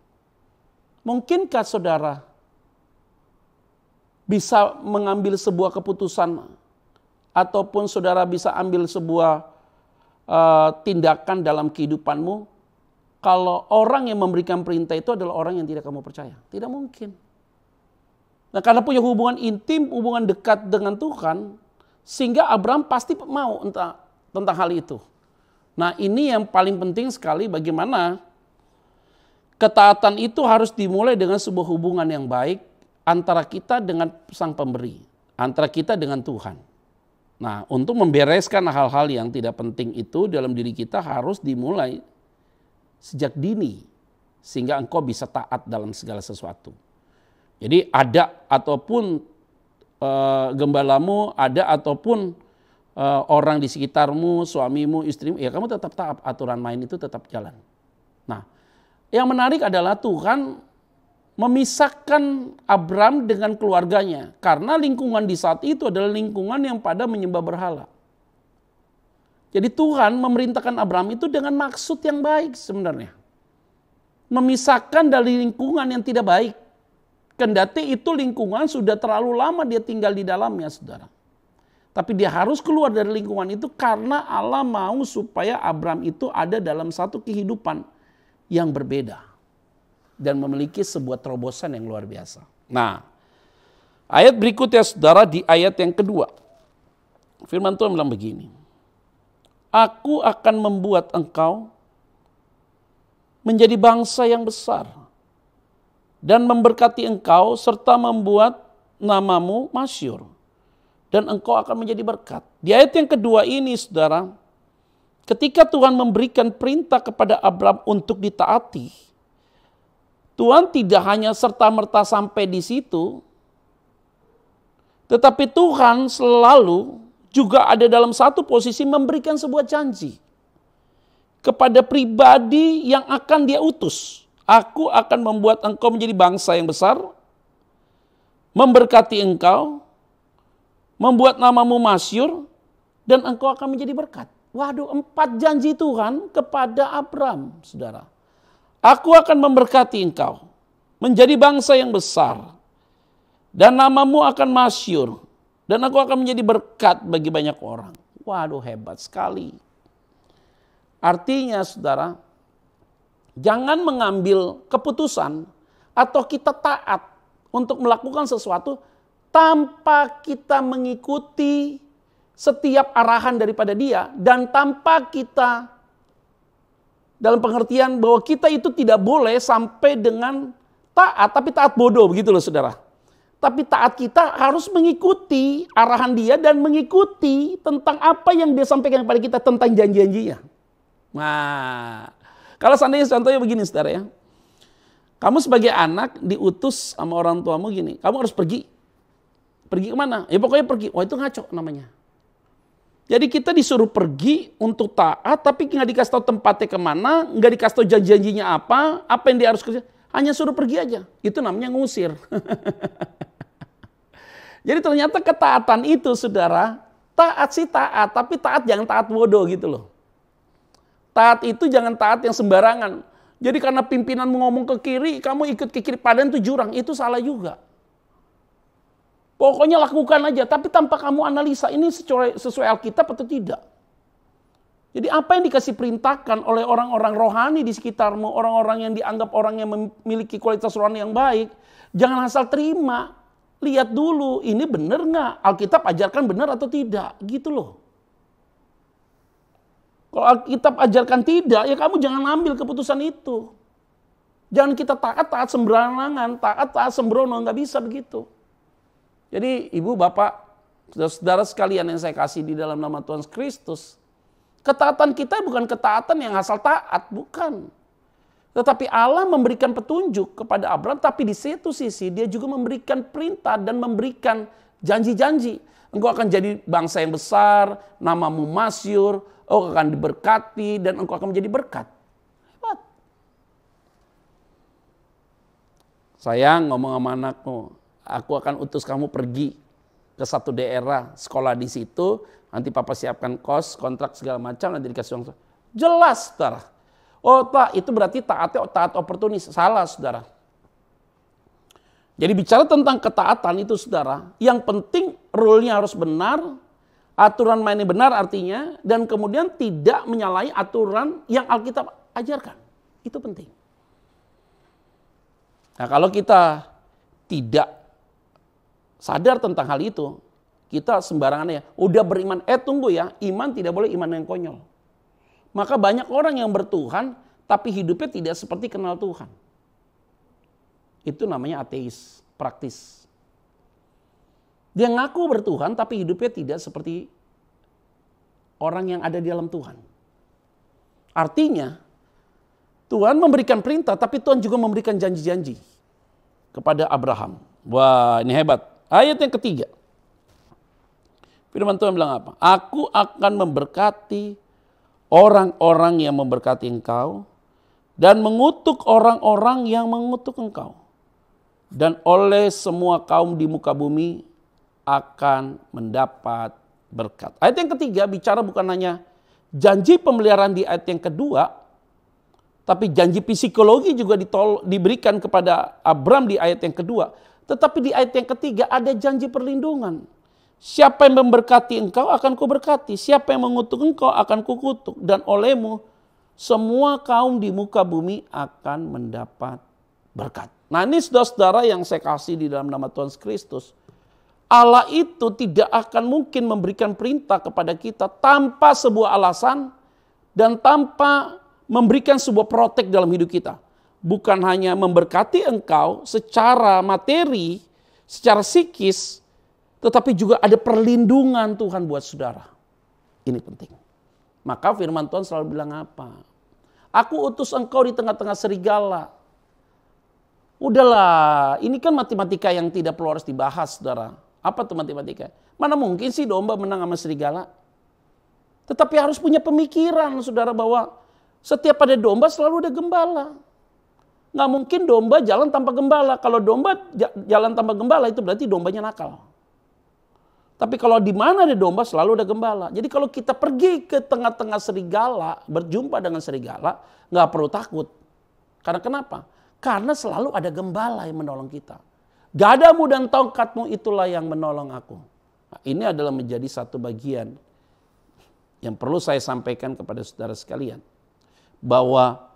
Mungkinkah saudara bisa mengambil sebuah keputusan ataupun saudara bisa ambil sebuah tindakan dalam kehidupanmu kalau orang yang memberikan perintah itu adalah orang yang tidak kamu percaya? Tidak mungkin. Nah, karena punya hubungan intim, hubungan dekat dengan Tuhan, sehingga Abraham pasti mau tentang hal itu. Nah, ini yang paling penting sekali, bagaimana ketaatan itu harus dimulai dengan sebuah hubungan yang baik antara kita dengan sang pemberi, antara kita dengan Tuhan. Nah, untuk membereskan hal-hal yang tidak penting itu dalam diri kita harus dimulai sejak dini, sehingga engkau bisa taat dalam segala sesuatu. Jadi ada ataupun gembalamu, ada ataupun orang di sekitarmu, suamimu, istrimu, ya kamu tetap taat, aturan main itu tetap jalan. Nah, yang menarik adalah Tuhan memisahkan Abram dengan keluarganya, karena lingkungan di saat itu adalah lingkungan yang pada menyembah berhala. Jadi Tuhan memerintahkan Abram itu dengan maksud yang baik sebenarnya. Memisahkan dari lingkungan yang tidak baik. Kendati itu lingkungan sudah terlalu lama dia tinggal di dalamnya, saudara. Tapi dia harus keluar dari lingkungan itu karena Allah mau supaya Abram itu ada dalam satu kehidupan yang berbeda. Dan memiliki sebuah terobosan yang luar biasa. Nah, ayat berikutnya saudara, di ayat yang kedua. Firman Tuhan bilang begini. Aku akan membuat engkau menjadi bangsa yang besar. Dan memberkati engkau serta membuat namamu masyhur. Dan engkau akan menjadi berkat. Di ayat yang kedua ini saudara, ketika Tuhan memberikan perintah kepada Abram untuk ditaati, Tuhan tidak hanya serta-merta sampai di situ, tetapi Tuhan selalu juga ada dalam satu posisi memberikan sebuah janji kepada pribadi yang akan dia utus. Aku akan membuat engkau menjadi bangsa yang besar, memberkati engkau, membuat namamu masyhur, dan engkau akan menjadi berkat. Waduh, 4 janji Tuhan kepada Abram, saudara. Aku akan memberkati engkau, menjadi bangsa yang besar, dan namamu akan masyhur, dan aku akan menjadi berkat bagi banyak orang. Waduh, hebat sekali. Artinya, saudara, jangan mengambil keputusan atau kita taat untuk melakukan sesuatu tanpa kita mengikuti setiap arahan daripada dia dan tanpa kita dalam pengertian bahwa kita itu tidak boleh sampai dengan taat tapi taat bodoh, begitu loh saudara. Tapi taat kita harus mengikuti arahan dia dan mengikuti tentang apa yang dia sampaikan kepada kita tentang janji-janjinya. Nah, kalau seandainya contohnya begini saudara ya. Kamu sebagai anak diutus sama orang tuamu gini. Kamu harus pergi. Pergi kemana? Ya pokoknya pergi. Wah itu ngaco namanya. Jadi kita disuruh pergi untuk taat. Tapi nggak dikasih tahu tempatnya kemana. Nggak dikasih tahu janji-janjinya apa. Apa yang dia harus kerja. Hanya suruh pergi aja. Itu namanya ngusir. Jadi ternyata ketaatan itu saudara. Taat sih taat. Tapi taat jangan taat bodoh gitu loh. Taat itu jangan taat yang sembarangan. Jadi karena pimpinanmu ngomong ke kiri, kamu ikut ke kiri, padahal itu jurang, itu salah juga. Pokoknya lakukan aja, tapi tanpa kamu analisa ini sesuai Alkitab atau tidak. Jadi apa yang dikasih perintahkan oleh orang-orang rohani di sekitarmu, orang-orang yang dianggap orang yang memiliki kualitas rohani yang baik, jangan asal terima. Lihat dulu, ini benar nggak? Alkitab ajarkan benar atau tidak, gitu loh. Kalau Alkitab ajarkan tidak, ya kamu jangan ambil keputusan itu. Jangan kita taat sembarangan, taat sembrono, nggak bisa begitu. Jadi ibu, bapak, saudara sekalian yang saya kasih di dalam nama Tuhan Kristus, ketaatan kita bukan ketaatan yang asal taat, bukan. Tetapi Allah memberikan petunjuk kepada Abraham, tapi di satu sisi dia juga memberikan perintah dan memberikan janji-janji. Engkau akan jadi bangsa yang besar, namamu masyhur, engkau akan diberkati dan engkau akan menjadi berkat. Hebat. Sayang, ngomong sama anakmu, aku akan utus kamu pergi. ke satu daerah, sekolah di situ, nanti papa siapkan kos, kontrak segala macam, nanti dikasih uang. Jelas, saudara. Oh, itu berarti taat oportunis. Salah, saudara. Jadi bicara tentang ketaatan itu, saudara, yang penting rule-nya harus benar, aturan mainnya benar artinya, dan kemudian tidak menyalahi aturan yang Alkitab ajarkan. Itu penting. Nah, kalau kita tidak sadar tentang hal itu, kita sembarangan ya, udah beriman, tunggu ya, iman tidak boleh iman yang konyol. Maka banyak orang yang bertuhan, tapi hidupnya tidak seperti kenal Tuhan. Itu namanya ateis, praktis. Dia ngaku bertuhan, tapi hidupnya tidak seperti orang yang ada di dalam Tuhan. Artinya, Tuhan memberikan perintah, tapi Tuhan juga memberikan janji-janji kepada Abraham. Wah, ini hebat. Ayat yang ketiga. Firman Tuhan bilang apa? Aku akan memberkati orang-orang yang memberkati engkau dan mengutuk orang-orang yang mengutuk engkau. Dan oleh semua kaum di muka bumi akan mendapat berkat. Ayat yang ketiga bicara bukan hanya janji pemeliharaan di ayat yang kedua, tapi janji psikologi juga diberikan kepada Abram di ayat yang kedua. Tetapi di ayat yang ketiga ada janji perlindungan. Siapa yang memberkati engkau akan kuberkati. Siapa yang mengutuk engkau akan kukutuk. Dan olehmu semua kaum di muka bumi akan mendapat berkat. Nah, ini saudara-saudara yang saya kasih di dalam nama Tuhan Kristus. Allah itu tidak akan mungkin memberikan perintah kepada kita tanpa sebuah alasan dan tanpa memberikan sebuah protek dalam hidup kita. Bukan hanya memberkati engkau secara materi, secara psikis, tetapi juga ada perlindungan Tuhan buat saudara. Ini penting. Maka firman Tuhan selalu bilang apa? Aku utus engkau di tengah-tengah serigala. Udahlah, ini kan matematika yang tidak perlu harus dibahas, saudara. Apa tuh matematika? Mana mungkin sih domba menang sama serigala? Tetapi harus punya pemikiran, saudara, bahwa setiap ada domba selalu ada gembala. Nggak mungkin domba jalan tanpa gembala. Kalau domba jalan tanpa gembala itu berarti dombanya nakal. Tapi kalau di mana ada domba selalu ada gembala. Jadi kalau kita pergi ke tengah-tengah serigala, berjumpa dengan serigala, nggak perlu takut. Karena kenapa? Karena selalu ada gembala yang menolong kita. Gadamu dan tongkatmu itulah yang menolong aku. Nah, ini adalah menjadi satu bagian yang perlu saya sampaikan kepada saudara sekalian. Bahwa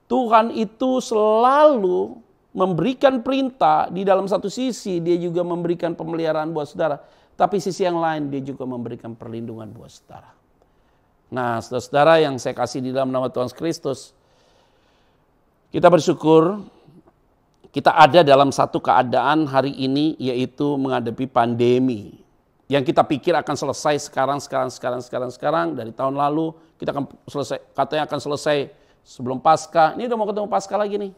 Tuhan itu selalu memberikan perintah, di dalam satu sisi dia juga memberikan pemeliharaan buat saudara, tapi sisi yang lain dia juga memberikan perlindungan buat saudara. Nah, saudara-saudara yang saya kasih di dalam nama Tuhan Kristus, kita bersyukur kita ada dalam satu keadaan hari ini, yaitu menghadapi pandemi yang kita pikir akan selesai sekarang dari tahun lalu. Kita akan selesai, katanya akan selesai sebelum Paskah. Ini udah mau ketemu Paskah lagi nih.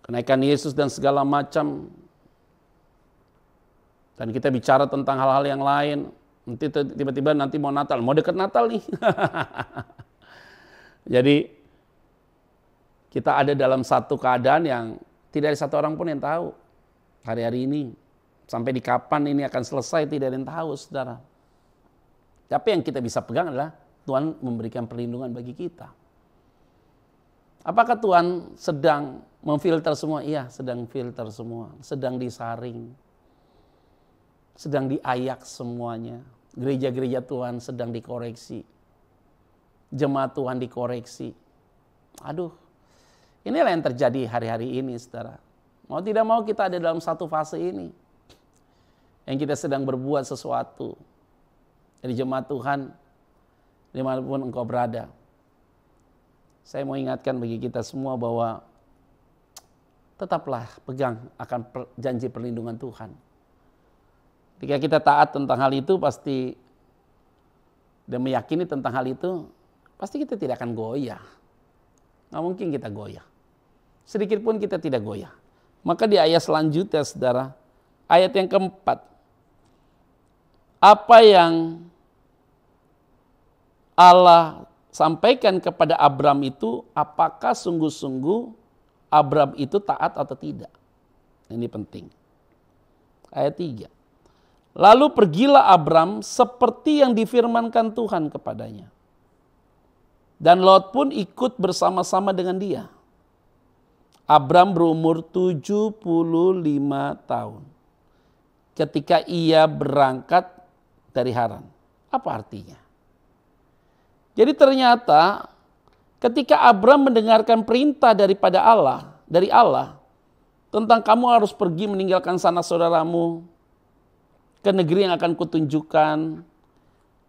Kenaikan Yesus dan segala macam. Dan kita bicara tentang hal-hal yang lain. Nanti tiba-tiba nanti mau Natal, mau deket Natal nih. Jadi kita ada dalam satu keadaan yang tidak ada satu orang pun yang tahu hari-hari ini. Sampai di kapan ini akan selesai tidak ada yang tahu, saudara. Tapi yang kita bisa pegang adalah Tuhan memberikan perlindungan bagi kita. Apakah Tuhan sedang memfilter semua? Iya, sedang filter semua. Sedang disaring. Sedang diayak semuanya. Gereja-gereja Tuhan sedang dikoreksi. Jemaat Tuhan dikoreksi. Aduh, inilah yang terjadi hari-hari ini, saudara. Mau tidak mau kita ada dalam satu fase ini. Yang kita sedang berbuat sesuatu. Dari jemaat Tuhan, dimanapun engkau berada. Saya mau ingatkan bagi kita semua bahwa tetaplah pegang akan janji perlindungan Tuhan. Ketika kita taat tentang hal itu pasti, dan meyakini tentang hal itu, pasti kita tidak akan goyah. Nggak mungkin kita goyah. Sedikit pun kita tidak goyah. Maka di ayat selanjutnya, saudara, ayat yang keempat. Apa yang Allah sampaikan kepada Abram itu, apakah sungguh-sungguh Abram itu taat atau tidak? Ini penting. Ayat 3. Lalu pergilah Abram seperti yang difirmankan Tuhan kepadanya. Dan Lot pun ikut bersama-sama dengan dia. Abram berumur 75 tahun ketika ia berangkat dari Haran. Apa artinya? Jadi ternyata ketika Abram mendengarkan perintah dari Allah tentang kamu harus pergi meninggalkan sanak saudaramu ke negeri yang akan kutunjukkan.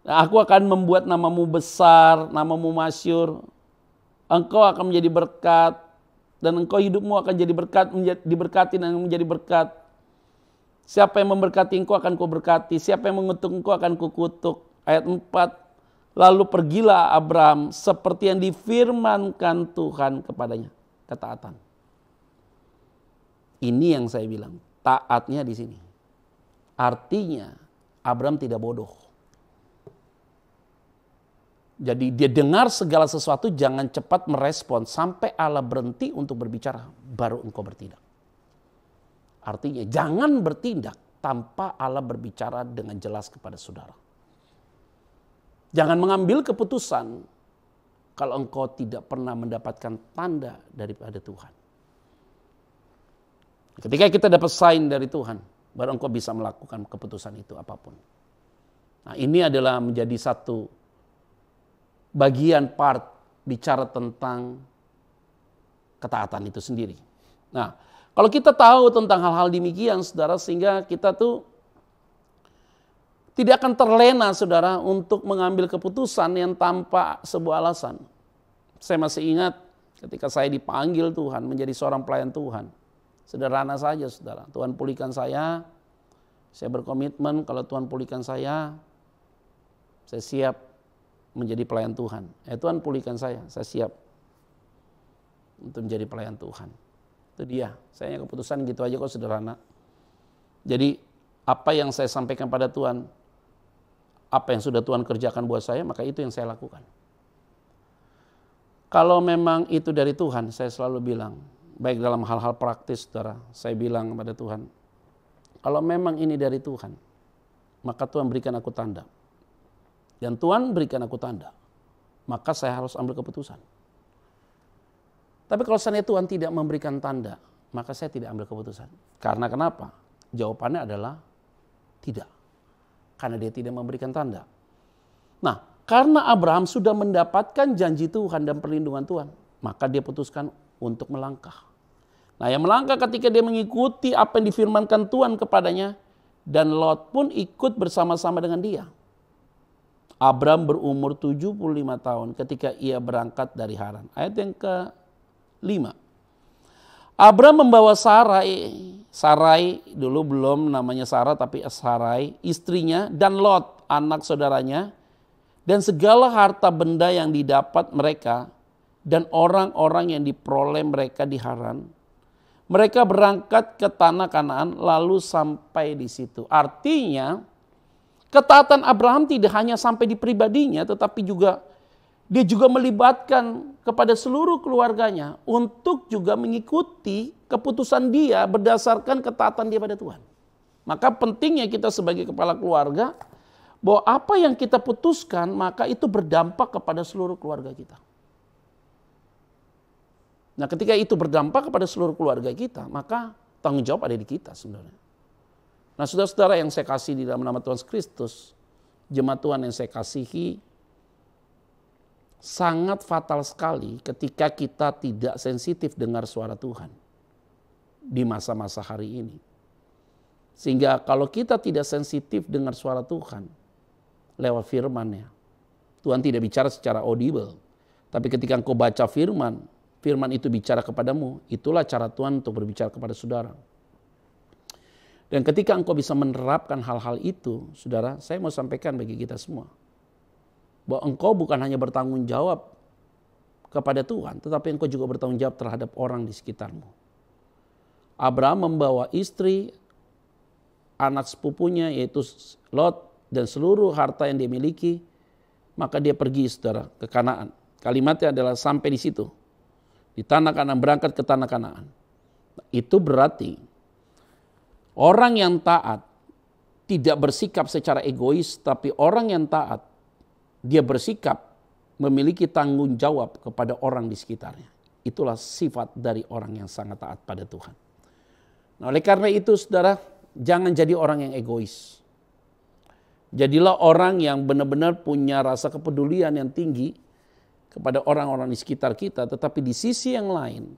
Nah, aku akan membuat namamu besar, namamu masyhur. Engkau akan menjadi berkat dan engkau hidupmu akan jadi berkat, diberkati dan menjadi berkat. Siapa yang memberkati engkau akan kuberkati, siapa yang mengutuk engkau akan kukutuk. Ayat 4. Lalu pergilah Abram seperti yang difirmankan Tuhan kepadanya. Ketaatan. Ini yang saya bilang, taatnya di sini. Artinya Abram tidak bodoh. Jadi dia dengar segala sesuatu, jangan cepat merespon sampai Allah berhenti untuk berbicara, baru engkau bertindak. Artinya jangan bertindak tanpa Allah berbicara dengan jelas kepada saudara. Jangan mengambil keputusan kalau engkau tidak pernah mendapatkan tanda daripada Tuhan. Ketika kita dapat sign dari Tuhan, baru engkau bisa melakukan keputusan itu apapun. Nah, ini adalah menjadi satu bagian part bicara tentang ketaatan itu sendiri. Nah, kalau kita tahu tentang hal-hal demikian, saudara, sehingga kita tuh tidak akan terlena, saudara, untuk mengambil keputusan yang tanpa sebuah alasan. Saya masih ingat ketika saya dipanggil Tuhan menjadi seorang pelayan Tuhan. Sederhana saja, saudara. Tuhan pulihkan saya berkomitmen kalau Tuhan pulihkan saya siap menjadi pelayan Tuhan. Tuhan pulihkan saya siap untuk menjadi pelayan Tuhan. Itu dia, saya keputusan gitu aja kok, sederhana. Jadi apa yang saya sampaikan pada Tuhan, apa yang sudah Tuhan kerjakan buat saya, maka itu yang saya lakukan. Kalau memang itu dari Tuhan, saya selalu bilang, baik dalam hal-hal praktis, saudara, saya bilang kepada Tuhan, kalau memang ini dari Tuhan, maka Tuhan berikan aku tanda. Dan Tuhan berikan aku tanda, maka saya harus ambil keputusan. Tapi kalau seandainya Tuhan tidak memberikan tanda, maka saya tidak ambil keputusan. Karena kenapa? Jawabannya adalah tidak. Karena dia tidak memberikan tanda. Nah, karena Abraham sudah mendapatkan janji Tuhan dan perlindungan Tuhan, maka dia putuskan untuk melangkah. Nah, yang melangkah ketika dia mengikuti apa yang difirmankan Tuhan kepadanya, dan Lot pun ikut bersama-sama dengan dia. Abram berumur 75 tahun ketika ia berangkat dari Haran. Ayat yang ke-5. Abram membawa Sarai, dulu belum namanya Sarah tapi Sarai, istrinya, dan Lot, anak saudaranya, dan segala harta benda yang didapat mereka, dan orang-orang yang diperoleh mereka di Haran. Mereka berangkat ke tanah Kanaan lalu sampai di situ. Artinya ketaatan Abraham tidak hanya sampai di pribadinya, tetapi dia juga melibatkan kepada seluruh keluarganya untuk juga mengikuti keputusan dia berdasarkan ketaatan dia pada Tuhan. Maka pentingnya kita sebagai kepala keluarga, bahwa apa yang kita putuskan maka itu berdampak kepada seluruh keluarga kita. Nah, ketika itu berdampak kepada seluruh keluarga kita, maka tanggung jawab ada di kita sebenarnya. Nah, saudara-saudara yang saya kasih di dalam nama Tuhan Kristus, jemaat Tuhan yang saya kasihi, sangat fatal sekali ketika kita tidak sensitif dengar suara Tuhan di masa-masa hari ini. Sehingga kalau kita tidak sensitif dengar suara Tuhan lewat firman-Nya, Tuhan tidak bicara secara audible. Tapi ketika engkau baca firman itu bicara kepadamu, itulah cara Tuhan untuk berbicara kepada saudara. Dan ketika engkau bisa menerapkan hal-hal itu, saudara, saya mau sampaikan bagi kita semua, bahwa engkau bukan hanya bertanggung jawab kepada Tuhan, tetapi engkau juga bertanggung jawab terhadap orang di sekitarmu. Abraham membawa istri, anak sepupunya yaitu Lot, dan seluruh harta yang dia miliki, maka dia pergi, saudara, ke Kanaan. Kalimatnya adalah sampai di situ. Di tanah Kanaan, berangkat ke tanah Kanaan. Itu berarti Orang yang taat tidak bersikap secara egois, tapi orang yang taat, dia bersikap memiliki tanggung jawab kepada orang di sekitarnya. Itulah sifat dari orang yang sangat taat pada Tuhan. Nah, oleh karena itu saudara, jangan jadi orang yang egois. Jadilah orang yang benar-benar punya rasa kepedulian yang tinggi kepada orang-orang di sekitar kita. Tetapi di sisi yang lain,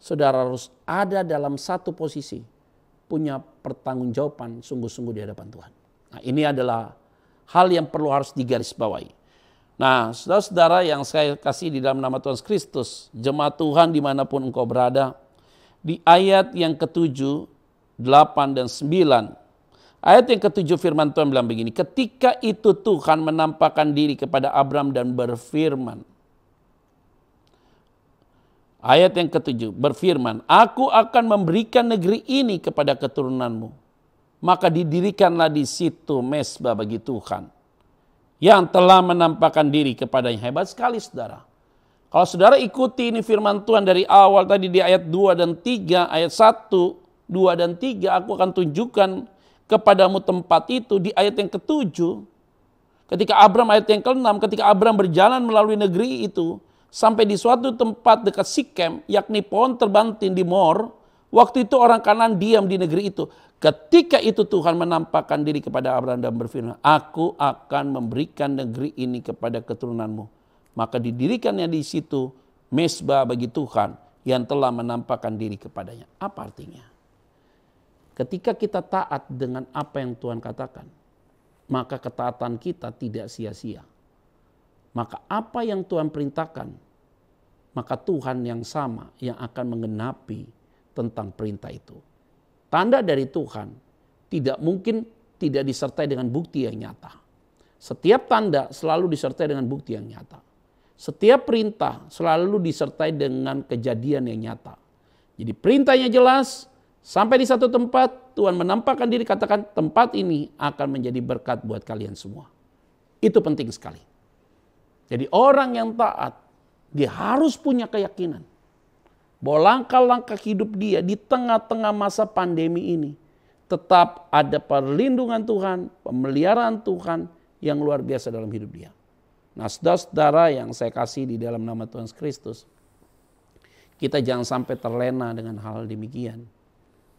saudara harus ada dalam satu posisi, punya pertanggungjawaban sungguh-sungguh di hadapan Tuhan. Nah, ini adalah hal yang perlu harus digarisbawahi. Nah, saudara-saudara yang saya kasih di dalam nama Tuhan Kristus, jemaat Tuhan dimanapun engkau berada, di ayat yang ke-7, 8 dan 9, ayat yang ke-7 firman Tuhan bilang begini, ketika itu Tuhan menampakkan diri kepada Abram dan berfirman. Ayat yang ke-7 berfirman, aku akan memberikan negeri ini kepada keturunanmu. Maka didirikanlah di situ mezbah bagi Tuhan yang telah menampakkan diri kepadanya. Hebat sekali saudara. Kalau saudara ikuti ini firman Tuhan dari awal tadi di ayat 2 dan 3, ayat 1, 2 dan 3, aku akan tunjukkan kepadamu tempat itu. Di ayat yang ke-7, ketika Abram, ayat yang ke-6, ketika Abram berjalan melalui negeri itu, sampai di suatu tempat dekat Sikem, yakni pohon terbantin di Mor, waktu itu orang Kanaan diam di negeri itu. Ketika itu Tuhan menampakkan diri kepada Abram dan berfirman, aku akan memberikan negeri ini kepada keturunanmu. Maka didirikannya di situ mezbah bagi Tuhan yang telah menampakkan diri kepadanya. Apa artinya? Ketika kita taat dengan apa yang Tuhan katakan, maka ketaatan kita tidak sia-sia. Maka apa yang Tuhan perintahkan, maka Tuhan yang sama yang akan menggenapi tentang perintah itu. Tanda dari Tuhan tidak mungkin tidak disertai dengan bukti yang nyata. Setiap tanda selalu disertai dengan bukti yang nyata. Setiap perintah selalu disertai dengan kejadian yang nyata. Jadi perintahnya jelas, sampai di satu tempat Tuhan menampakkan diri, katakan tempat ini akan menjadi berkat buat kalian semua. Itu penting sekali. Jadi orang yang taat, dia harus punya keyakinan bahwa langkah-langkah hidup dia di tengah-tengah masa pandemi ini tetap ada perlindungan Tuhan, pemeliharaan Tuhan yang luar biasa dalam hidup dia. Nah, saudara-saudara yang saya kasih di dalam nama Tuhan Kristus, kita jangan sampai terlena dengan hal demikian.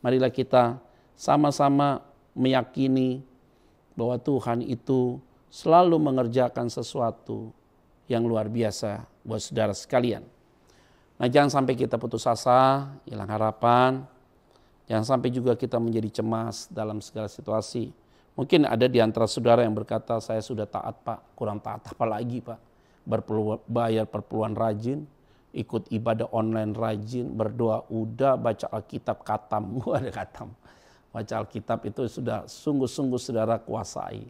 Marilah kita sama-sama meyakini bahwa Tuhan itu selalu mengerjakan sesuatu yang luar biasa buat saudara sekalian. Nah, jangan sampai kita putus asa, hilang harapan. Jangan sampai juga kita menjadi cemas dalam segala situasi. Mungkin ada di antara saudara yang berkata, saya sudah taat Pak, kurang taat apa lagi Pak. Bayar perpuluhan rajin, ikut ibadah online rajin, berdoa udah, baca Alkitab katam. Ada katam. Baca Alkitab itu sudah sungguh-sungguh saudara kuasai.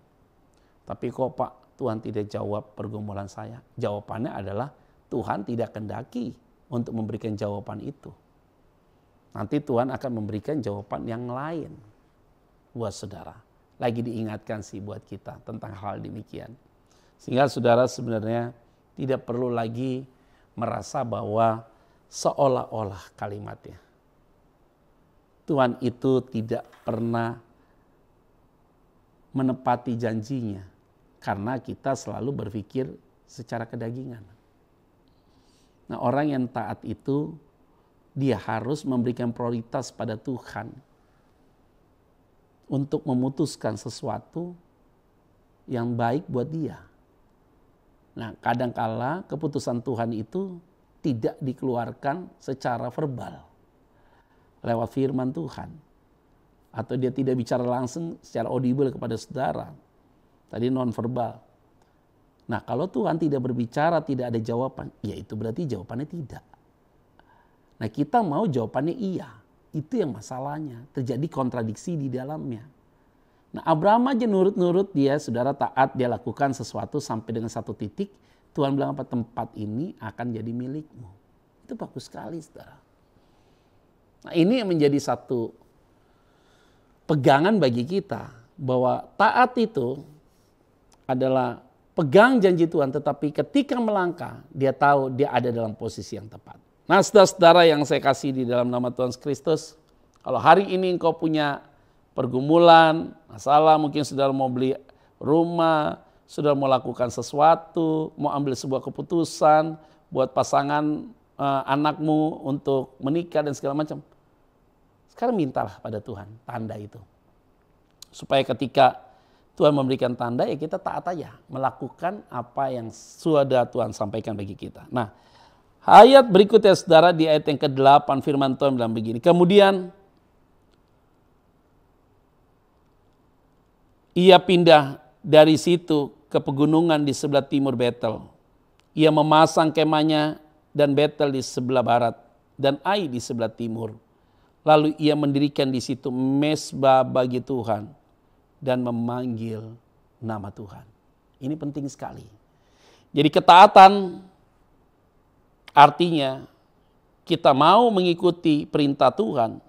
Tapi kok Pak, Tuhan tidak jawab pergumulan saya. Jawabannya adalah Tuhan tidak kehendaki untuk memberikan jawaban itu. Nanti Tuhan akan memberikan jawaban yang lain buat saudara. Lagi diingatkan sih buat kita tentang hal demikian. Sehingga saudara sebenarnya tidak perlu lagi merasa bahwa seolah-olah kalimatnya. Tuhan itu tidak pernah menepati janjinya. Karena kita selalu berpikir secara kedagingan. Nah, orang yang taat itu dia harus memberikan prioritas pada Tuhan untuk memutuskan sesuatu yang baik buat dia. Nah, kadangkala keputusan Tuhan itu tidak dikeluarkan secara verbal lewat firman Tuhan, atau dia tidak bicara langsung secara audible kepada saudara. Tadi non-verbal. Nah, kalau Tuhan tidak berbicara, tidak ada jawaban, ya itu berarti jawabannya tidak. Nah, kita mau jawabannya iya. Itu yang masalahnya. Terjadi kontradiksi di dalamnya. Nah, Abraham aja nurut-nurut dia, saudara taat, dia lakukan sesuatu sampai dengan satu titik. Tuhan bilang apa? Tempat ini akan jadi milikmu. Itu bagus sekali, saudara. Nah, ini yang menjadi satu pegangan bagi kita. Bahwa taat itu adalah pegang janji Tuhan, tetapi ketika melangkah, dia tahu dia ada dalam posisi yang tepat. Nah, saudara-saudara yang saya kasih di dalam nama Tuhan Kristus, kalau hari ini engkau punya pergumulan, masalah, mungkin saudara mau beli rumah, saudara mau lakukan sesuatu, mau ambil sebuah keputusan buat pasangan anakmu untuk menikah dan segala macam. Sekarang mintalah pada Tuhan tanda itu. Supaya ketika Tuhan memberikan tanda, ya kita taat aja, melakukan apa yang sudah Tuhan sampaikan bagi kita. Nah, ayat berikutnya saudara, di ayat yang ke-8 firman Tuhan bilang begini. Kemudian ia pindah dari situ ke pegunungan di sebelah timur Betel. Ia memasang kemahnya dan Betel di sebelah barat dan Ai di sebelah timur. Lalu ia mendirikan di situ mezbah bagi Tuhan dan memanggil nama Tuhan. Ini penting sekali. Jadi ketaatan artinya kita mau mengikuti perintah Tuhan,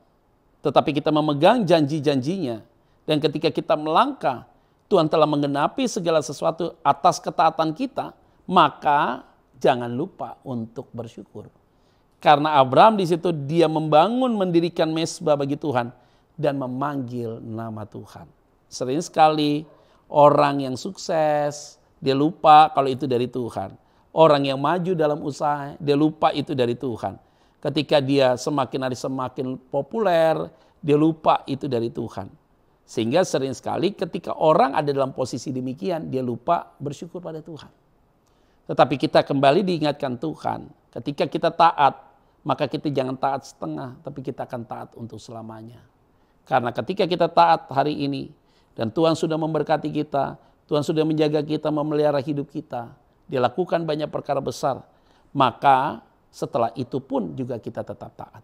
tetapi kita memegang janji-janjinya. Dan ketika kita melangkah, Tuhan telah menggenapi segala sesuatu atas ketaatan kita, maka jangan lupa untuk bersyukur. Karena Abraham di situ dia membangun, mendirikan mezbah bagi Tuhan dan memanggil nama Tuhan. Sering sekali orang yang sukses, dia lupa kalau itu dari Tuhan. Orang yang maju dalam usaha, dia lupa itu dari Tuhan. Ketika dia semakin hari semakin populer, dia lupa itu dari Tuhan. Sehingga sering sekali ketika orang ada dalam posisi demikian, dia lupa bersyukur pada Tuhan. Tetapi kita kembali diingatkan Tuhan, ketika kita taat, maka kita jangan taat setengah, tapi kita akan taat untuk selamanya. Karena ketika kita taat hari ini, dan Tuhan sudah memberkati kita, Tuhan sudah menjaga kita, memelihara hidup kita, Dia lakukan banyak perkara besar, maka setelah itu pun juga kita tetap taat.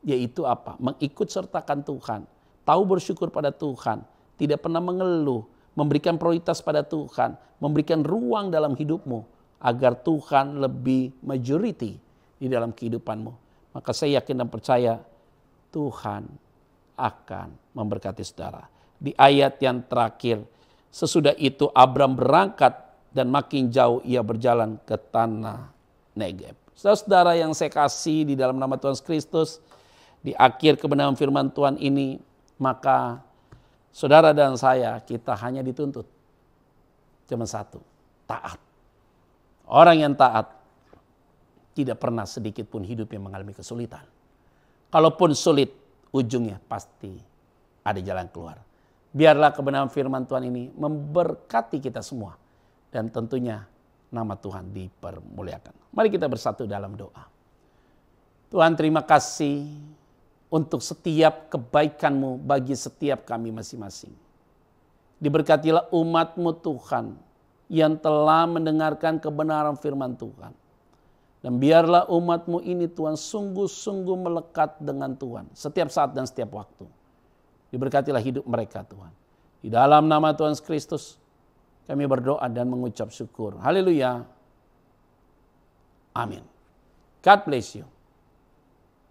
Yaitu apa? Mengikut sertakan Tuhan, tahu bersyukur pada Tuhan, tidak pernah mengeluh, memberikan prioritas pada Tuhan, memberikan ruang dalam hidupmu, agar Tuhan lebih majority di dalam kehidupanmu. Maka saya yakin dan percaya Tuhan akan memberkati saudara. Di ayat yang terakhir, sesudah itu Abram berangkat dan makin jauh ia berjalan ke tanah Negeb. Saudara-saudara yang saya kasih di dalam nama Tuhan Kristus, di akhir kebenaran firman Tuhan ini, maka saudara dan saya, kita hanya dituntut cuma satu, taat. Orang yang taat tidak pernah sedikit pun hidupnya mengalami kesulitan. Kalaupun sulit, ujungnya pasti ada jalan keluar. Biarlah kebenaran firman Tuhan ini memberkati kita semua. Dan tentunya nama Tuhan dipermuliakan. Mari kita bersatu dalam doa. Tuhan, terima kasih untuk setiap kebaikan-Mu bagi setiap kami masing-masing. Diberkatilah umat-Mu Tuhan yang telah mendengarkan kebenaran firman Tuhan. Dan biarlah umat-Mu ini Tuhan sungguh-sungguh melekat dengan Tuhan setiap saat dan setiap waktu. Diberkatilah hidup mereka Tuhan. Di dalam nama Tuhan Kristus kami berdoa dan mengucap syukur. Haleluya. Amin. God bless you.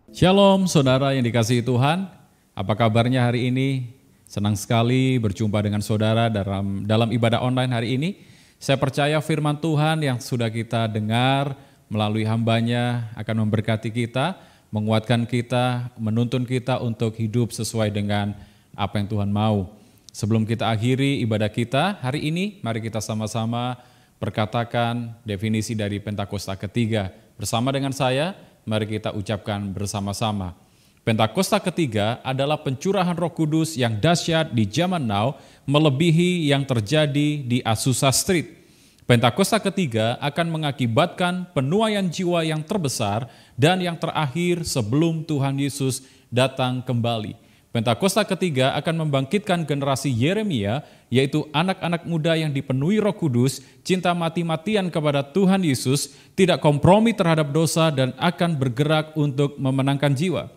Shalom saudara yang dikasihi Tuhan. Apa kabarnya hari ini? Senang sekali berjumpa dengan saudara dalam ibadah online hari ini. Saya percaya firman Tuhan yang sudah kita dengar melalui hamba-Nya akan memberkati kita, menguatkan kita, menuntun kita untuk hidup sesuai dengan apa yang Tuhan mau. Sebelum kita akhiri ibadah kita hari ini, mari kita sama-sama perkatakan definisi dari Pentakosta ketiga. Bersama dengan saya, mari kita ucapkan bersama-sama. Pentakosta ketiga adalah pencurahan Roh Kudus yang dahsyat di zaman now, melebihi yang terjadi di Azusa Street. Pentakosta ketiga akan mengakibatkan penuaian jiwa yang terbesar dan yang terakhir sebelum Tuhan Yesus datang kembali. Pentakosta ketiga akan membangkitkan generasi Yeremia, yaitu anak-anak muda yang dipenuhi Roh Kudus, cinta mati-matian kepada Tuhan Yesus, tidak kompromi terhadap dosa dan akan bergerak untuk memenangkan jiwa.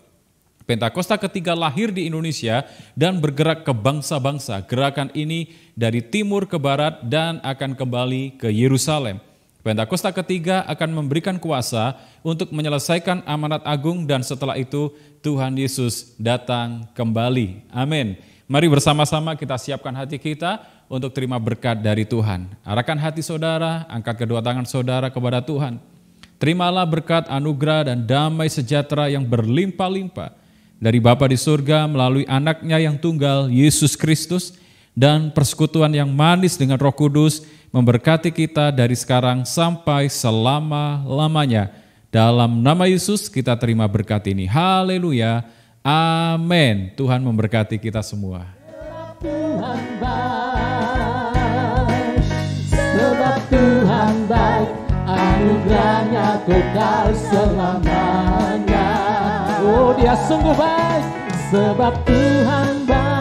Pentakosta ketiga lahir di Indonesia dan bergerak ke bangsa-bangsa. Gerakan ini dari timur ke barat dan akan kembali ke Yerusalem. Pentakosta ketiga akan memberikan kuasa untuk menyelesaikan amanat agung dan setelah itu Tuhan Yesus datang kembali. Amin. Mari bersama-sama kita siapkan hati kita untuk terima berkat dari Tuhan. Arahkan hati saudara, angkat kedua tangan saudara kepada Tuhan. Terimalah berkat anugerah dan damai sejahtera yang berlimpah-limpah dari Bapa di surga melalui anaknya yang tunggal, Yesus Kristus, dan persekutuan yang manis dengan Roh Kudus memberkati kita dari sekarang sampai selama-lamanya. Dalam nama Yesus kita terima berkat ini. Haleluya. Amin. Tuhan memberkati kita semua. Tuhan baik, sebab Tuhan baik, anugerahnya kekal selamanya. Oh, dia sungguh baik, sebab Tuhan baik.